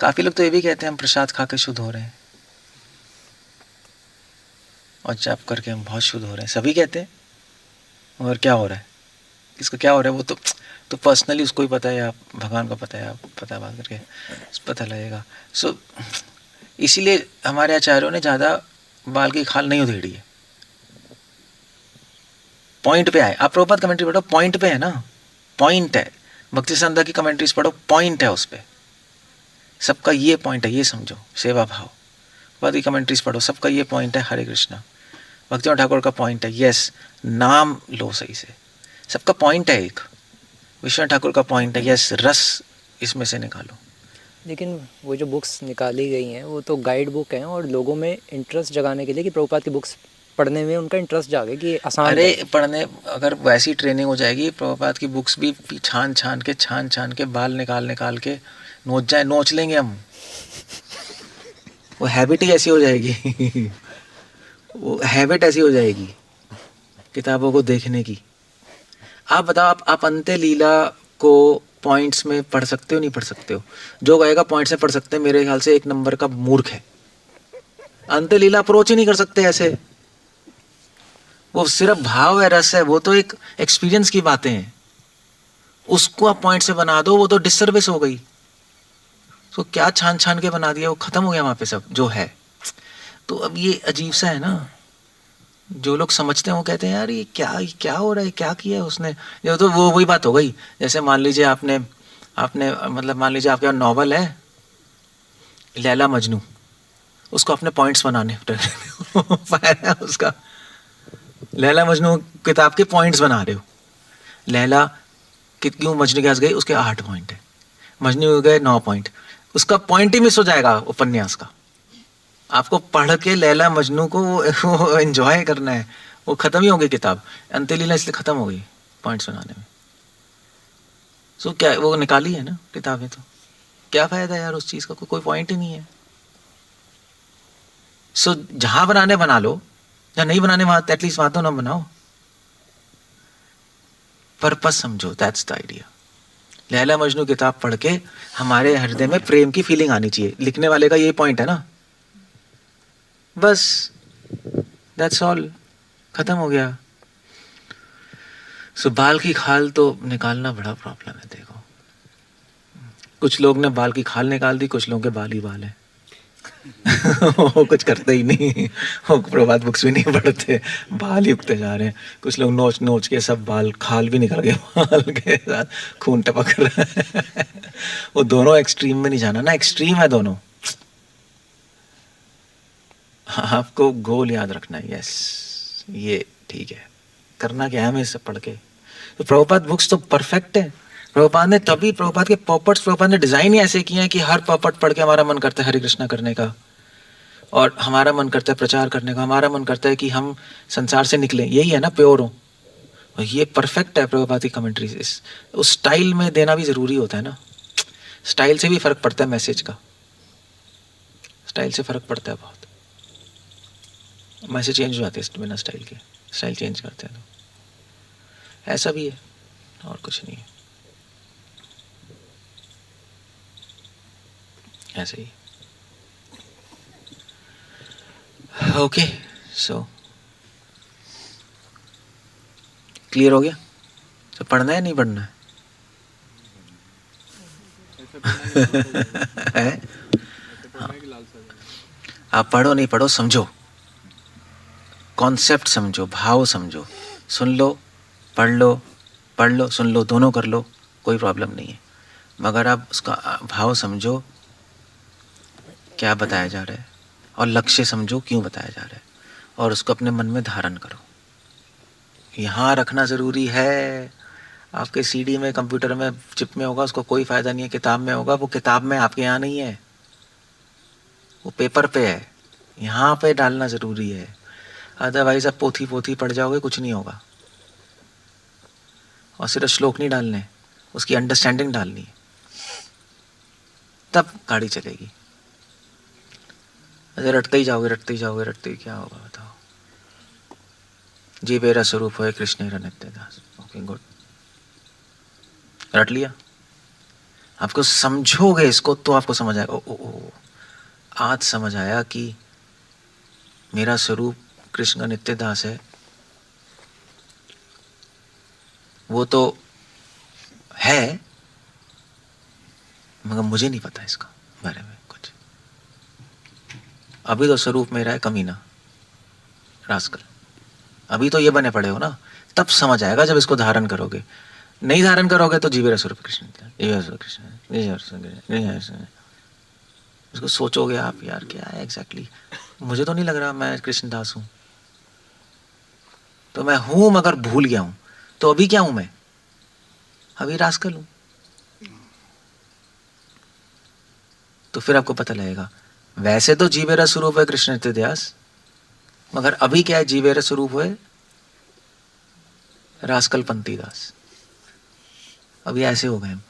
काफ़ी लोग तो ये भी कहते हैं हम प्रसाद खा के शुद्ध हो रहे हैं और जप करके हम बहुत शुद्ध हो रहे हैं, सभी कहते हैं। और क्या हो रहा है, किसको क्या हो रहा है, वो तो पर्सनली उसको ही पता है, या भगवान को पता है, आप पता बात करके पता लगेगा। सो इसीलिए हमारे आचार्यों ने ज़्यादा बाल की खाल नहीं उधेड़ी है, पॉइंट पे आए। आप प्रभुपाद कमेंट्री पढ़ो, पॉइंट पे है ना, पॉइंट है। भक्ति संध्या की कमेंट्रीज पढ़ो, पॉइंट है उस पर, सबका ये पॉइंट है, ये समझो, सेवा भाव। प्रभुपाद की कमेंट्रीज पढ़ो, सबका ये पॉइंट है, हरे कृष्णा। भक्ति ठाकुर का पॉइंट है, यस नाम लो सही से, सबका पॉइंट है। एक विश्वनाथ ठाकुर का पॉइंट है, यस रस इसमें से निकालो। लेकिन वो जो बुक्स निकाली गई हैं वो तो गाइड बुक हैं, और लोगों में इंटरेस्ट जगाने के लिए कि प्रभुपाद की बुक्स पढ़ने में उनका इंटरेस्ट जागे कि आसान है। अरे पढ़ने, अगर वैसी ट्रेनिंग हो जाएगी, प्रभुपाद की बुक्स भी छान छान के बाल निकाल के नोच लेंगे हम। वो हैबिट ही ऐसी हो जाएगी वो हैबिट ऐसी हो जाएगी किताबों को देखने की। आप बताओ, आप अंत्य लीला को पॉइंट्स में पढ़ सकते हो, नहीं पढ़ सकते हो? जो कहेगा पॉइंट्स में पढ़ सकते हैं, मेरे ख्याल से एक नंबर का मूर्ख है। अंत्य लीला अप्रोच ही नहीं कर सकते ऐसे। वो सिर्फ भाव है, रस है, वो तो एक एक्सपीरियंस की बातें हैं। उसको आप पॉइंट से बना दो, वो तो डिसर्विस हो गई। तो क्या छान के बना दिया, वो खत्म हो गया वहां पे सब जो है। तो अब ये अजीब सा है ना, जो लोग समझते हैं वो कहते हैं यार ये क्या हो रहा है, क्या किया है उसने। ये तो वो वही बात हो गई, जैसे मान लीजिए आपने मतलब मान लीजिए आपके नॉवल है लैला मजनू, उसको अपने पॉइंट्स बनाने उसका लैला मजनू किताब के पॉइंट्स बना रहे हो। लैला क्यों मजनू के पास गई, उसके 8 पॉइंट है, मजनू गए 9 पॉइंट, उसका पॉइंट ही मिस हो जाएगा उपन्यास का। आपको पढ़ के लैला मजनू को वो एंजॉय करना है, वो खत्म ही हो गई किताब। अंत्य लीला इसलिए खत्म हो गई पॉइंट्स बनाने में। सो क्या वो निकाली है ना किताबें, तो क्या फायदा यार उस चीज का, कोई पॉइंट ही नहीं है। सो जहां बनाने बना लो, जहां नहीं बनाने वहां एटलीस्ट वहां तो ना बनाओ, पर्पस समझो, that's the idea. Laila Majnu किताब पढ़ के हमारे हृदय में प्रेम की फीलिंग आनी चाहिए। लिखने वाले का ये पॉइंट है ना, बस दैट्स ऑल, खत्म हो गया। सो बाल की खाल तो निकालना बड़ा प्रॉब्लम है। देखो कुछ लोग ने बाल की खाल निकाल दी, कुछ लोगों के बाल ही बाल है। वो कुछ करते ही नहीं, वो प्रभात बुक्स भी नहीं पढ़ते, बाल ही उगते जा रहे हैं। कुछ लोग नोच नोच के सब बाल, खाल भी निकल गए, बाल के साथ खून टपक रहा है। वो दोनों एक्सट्रीम में नहीं जाना ना, एक्सट्रीम है दोनों। आपको गोल याद रखना है, यस ये ठीक है। करना क्या है हमें सब पढ़ के? तो प्रभुपाद बुक्स तो परफेक्ट है। प्रभुपाद ने तभी, प्रभुपाद के पॉपर्ट्स प्रभुपाद ने डिजाइन ही ऐसे किए हैं कि हर पॉपर्ट पढ़ के हमारा मन करता है हरे कृष्णा करने का, और हमारा मन करता है प्रचार करने का, हमारा मन करता है कि हम संसार से निकलें, यही है ना, प्योर हो। और ये परफेक्ट है प्रभुपाद की कमेंट्रीज। उस स्टाइल में देना भी जरूरी होता है ना, स्टाइल से भी फर्क पड़ता है, मैसेज का स्टाइल से फर्क पड़ता है बहुत। मैसेज चेंज हो जाते हैं बिना स्टाइल के, स्टाइल चेंज करते हैं तो ऐसा भी है, और कुछ नहीं है, ऐसे ही। ओके, सो क्लियर हो गया? तो पढ़ना है नहीं पढ़ना है? हाँ। आप पढ़ो नहीं पढ़ो, समझो, कॉन्सेप्ट समझो, भाव समझो, सुन लो, पढ़ लो, सुन लो, दोनों कर लो, कोई प्रॉब्लम नहीं है। मगर आप उसका भाव समझो, क्या बताया जा रहा है, और लक्ष्य समझो क्यों बताया जा रहा है, और उसको अपने मन में धारण करो। यहाँ रखना ज़रूरी है। आपके सीडी में, कंप्यूटर में, चिप में होगा, उसको कोई फ़ायदा नहीं है। किताब में होगा, वो किताब में, आपके यहाँ नहीं है, वो पेपर पे है। यहाँ पे डालना ज़रूरी है, अदरवाइज आप पोथी पोथी पढ़ जाओगे, कुछ नहीं होगा। और सिर्फ श्लोक नहीं डालने, उसकी अंडरस्टैंडिंग डालनी है, तब गाड़ी चलेगी। अरे रटते ही जाओगे, रटते ही जाओगे, रटते ही क्या होगा बताओ? जी मेरा स्वरूप है कृष्ण नित्य दास। ओके गुड, रट लिया। आपको समझोगे इसको तो आपको समझ आएगा। ओ, आज समझ आया कि मेरा स्वरूप कृष्ण का नित्य दास है। वो तो है, मगर मुझे नहीं पता इसका बारे में कुछ। अभी तो स्वरूप मेरा है कमीना, रास्कल। अभी तो ये बने पड़े हो ना, तब समझ आएगा जब इसको धारण करोगे। नहीं धारण करोगे तो जीवेरा स्वरूप कृष्ण, इसको सोचोगे आप, यार क्या है एग्जैक्टली, मुझे तो नहीं लग रहा मैं कृष्णदास हूं। तो मैं हूं मगर भूल गया हूं, तो अभी क्या हूं मैं? अभी रास्कल हूं। तो फिर आपको पता लगेगा, वैसे तो जीवेरा स्वरूप है कृष्ण नित्य दास, मगर अभी क्या है? जीवेरा स्वरूप है रास्कल पंथी दास। अभी ऐसे हो गए हम,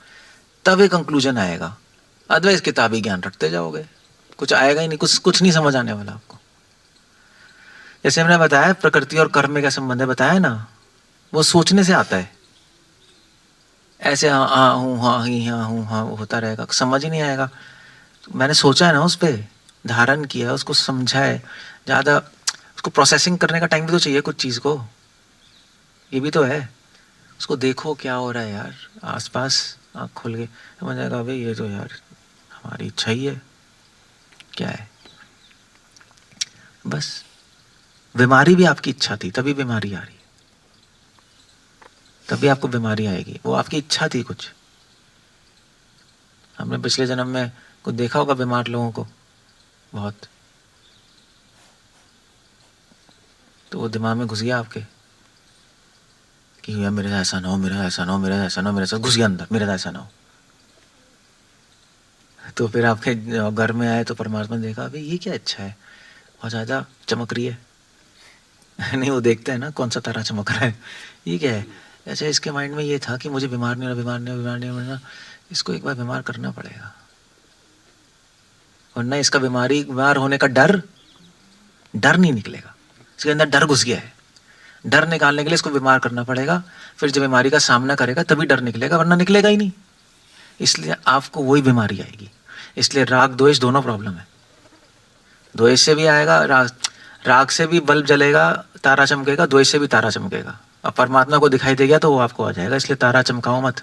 तब एक कंक्लूजन आएगा। अदरवाइज किताबी ज्ञान रखते जाओगे, कुछ आएगा ही नहीं, कुछ नहीं समझ आने वाला आपको। जैसे हमने बताया प्रकृति और कर्म में क्या संबंध है, बताया ना, वो सोचने से आता है। ऐसे हाँ हाँ हूँ, हाँ ही हाँ हूँ, हाँ होता रहेगा, समझ ही नहीं आएगा। मैंने सोचा है ना, उस पर धारण किया, उसको समझा है। ज़्यादा उसको प्रोसेसिंग करने का टाइम भी तो चाहिए कुछ चीज़ को, ये भी तो है। उसको देखो क्या हो रहा है यार आसपास, आँख खोल के समझ आएगा, भाई ये तो यार हमारी इच्छा ही है, क्या है। बस बीमारी भी आपकी इच्छा थी, तभी बीमारी आ रही है, तभी आपको बीमारी आएगी। वो आपकी इच्छा थी कुछ। हमने पिछले जन्म में कुछ देखा होगा बीमार लोगों को बहुत, तो वो दिमाग में घुस गया आपके कि यार मेरे ऐसा ना हो, मेरा ऐसा ना हो, मेरा ऐसा ना हो, मेरे साथ घुस गया अंदर, मेरा ऐसा ना हो। तो फिर आपके घर में आए तो परमात्मा ने देखा, भाई ये क्या इच्छा है, बहुत ज़्यादा चमक रही है। नहीं, वो देखते हैं ना कौन सा तारा चमक रहा है, ये क्या है। अच्छा, इसके माइंड में ये था कि मुझे बीमार नहीं होना, बीमार नहीं होना, बीमार नहीं होना, इसको एक बार बीमार करना पड़ेगा, वरना इसका बीमार होने का डर नहीं निकलेगा। इसके अंदर डर घुस गया है, डर निकालने के लिए इसको बीमार करना पड़ेगा। फिर जब बीमारी का सामना करेगा तभी डर निकलेगा, वरना निकलेगा ही नहीं। इसलिए आपको वही बीमारी आएगी। इसलिए राग द्वेष दोनों प्रॉब्लम है। द्वेष से भी आएगा, राग से भी बल्ब जलेगा, तारा चमकेगा, द्वेष से भी तारा चमकेगा। अब परमात्मा को दिखाई दे गया तो वो आपको आ जाएगा। इसलिए तारा चमकाओ मत,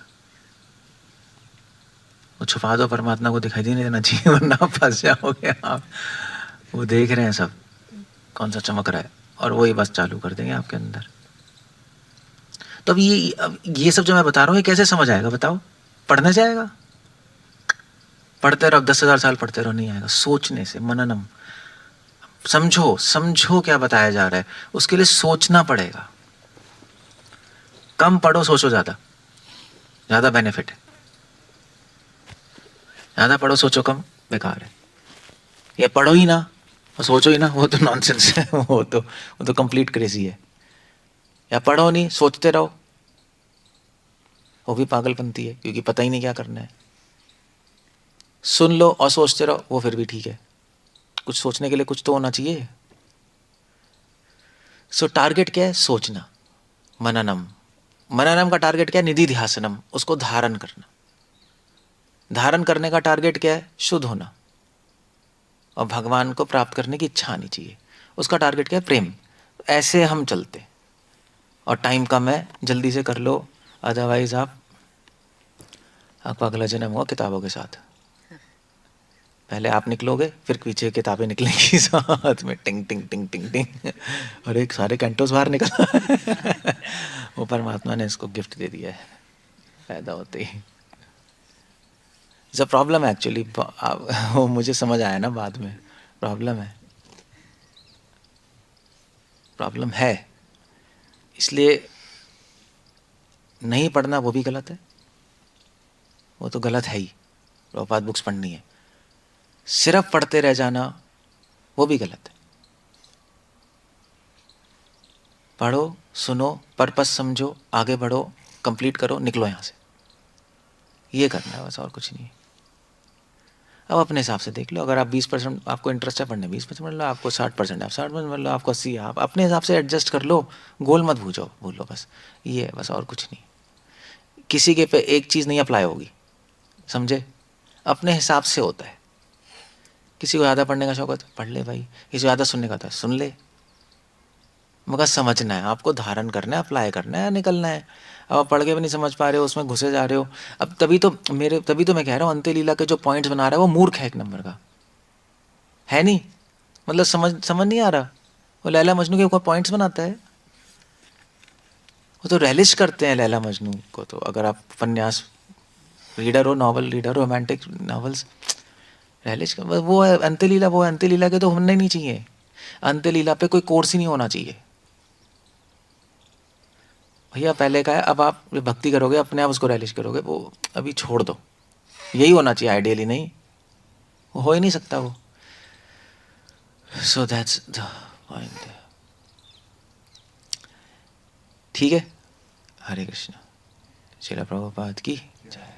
वो छुपा दो, परमात्मा को दिखाई नहीं देना चाहिए, वरना फंस जाओगे आप। वो देख रहे हैं सब कौन सा चमक रहा है, और वही बस चालू कर देंगे आपके अंदर। तो अब ये सब जो मैं बता रहा हूँ ये कैसे समझ आएगा बताओ? पढ़ने से आएगा? पढ़ते रहो, 10,000 साल पढ़ते रहो, नहीं आएगा। सोचने से, मननम, समझो क्या बताया जा रहा है, उसके लिए सोचना पड़ेगा। कम पढ़ो, सोचो ज्यादा बेनिफिट है। ज्यादा पढ़ो सोचो कम, बेकार है। ये पढ़ो ही ना और सोचो ही ना, वो तो नॉनसेंस है, वो तो कंप्लीट क्रेजी है। या पढ़ो नहीं, सोचते रहो, वो भी पागलपंती है, क्योंकि पता ही नहीं क्या करना है। सुन लो और सोचते रहो, वो फिर भी ठीक है। कुछ सोचने के लिए कुछ तो होना चाहिए। सो टारगेट क्या है? सोचना। मननम का टारगेट क्या है? निधि ध्यासनम, उसको धारण करना। धारण करने का टारगेट क्या है? शुद्ध होना और भगवान को प्राप्त करने की इच्छा आनी चाहिए। उसका टारगेट क्या है? प्रेम। ऐसे हम चलते, और टाइम कम है, जल्दी से कर लो, अदरवाइज आपका अगला जन्म होगा किताबों के साथ। पहले आप निकलोगे, फिर पीछे किताबें निकलेंगी साथ में, टिंग टिंग टिंग टिंग टिंग, और एक सारे कैंटोस बाहर निकल वो परमात्मा ने इसको गिफ्ट दे दिया है पैदा होते ही। It's a problem actually. वो मुझे समझ आया ना बाद में, प्रॉब्लम है। इसलिए नहीं पढ़ना वो भी गलत है, वो तो गलत है ही। प्रभुपाद बुक्स पढ़नी है, सिर्फ पढ़ते रह जाना वो भी गलत है। पढ़ो, सुनो, पर्पस समझो, आगे बढ़ो, कंप्लीट करो, निकलो यहाँ से। ये करना है बस, और कुछ नहीं। अब अपने हिसाब से देख लो। अगर आप 20% आपको इंटरेस्ट है पढ़ने, 20% पढ़ लो। आपको 60% आप 60% पढ़ लो। आपको 80, आप अपने हिसाब से एडजस्ट कर लो। गोल मत भूलो बस, ये है बस, और कुछ नहीं। किसी के पे एक चीज़ नहीं अप्लाई होगी, समझे? अपने हिसाब से होता है। किसी को ज़्यादा पढ़ने का शौक है तो पढ़ ले भाई, किसी को ज़्यादा सुनने का था सुन ले, मगर समझना है, आपको धारण करना है, अप्लाई करना है, निकलना है। अब आप पढ़ के भी नहीं समझ पा रहे हो, उसमें घुसे जा रहे हो। अब तभी तो मैं कह रहा हूँ, अंत्य लीला के जो पॉइंट्स बना रहा है वो मूर्ख है, एक नंबर का है। नहीं मतलब समझ नहीं आ रहा। वो लैला मजनू के ऊपर पॉइंट्स बनाता है, वो तो रेलिश करते हैं लैला मजनू को। तो अगर आप उपन्यास रीडर हो, नॉवल रीडर हो, रोमांटिक नॉवेल्स, रेलिश कर, वो है अंत्य लीला। वो अंत्य लीला के तो होना ही नहीं चाहिए। अंत्य लीला पे कोई कोर्स ही नहीं होना चाहिए भैया। पहले का है, अब आप भक्ति करोगे अपने आप उसको रेलिश करोगे, वो अभी छोड़ दो। यही होना चाहिए आइडियली, नहीं वो हो ही नहीं सकता वो। सो दैट्स द पॉइंट। ठीक है, हरे कृष्ण। श्रील प्रभुपाद की जय।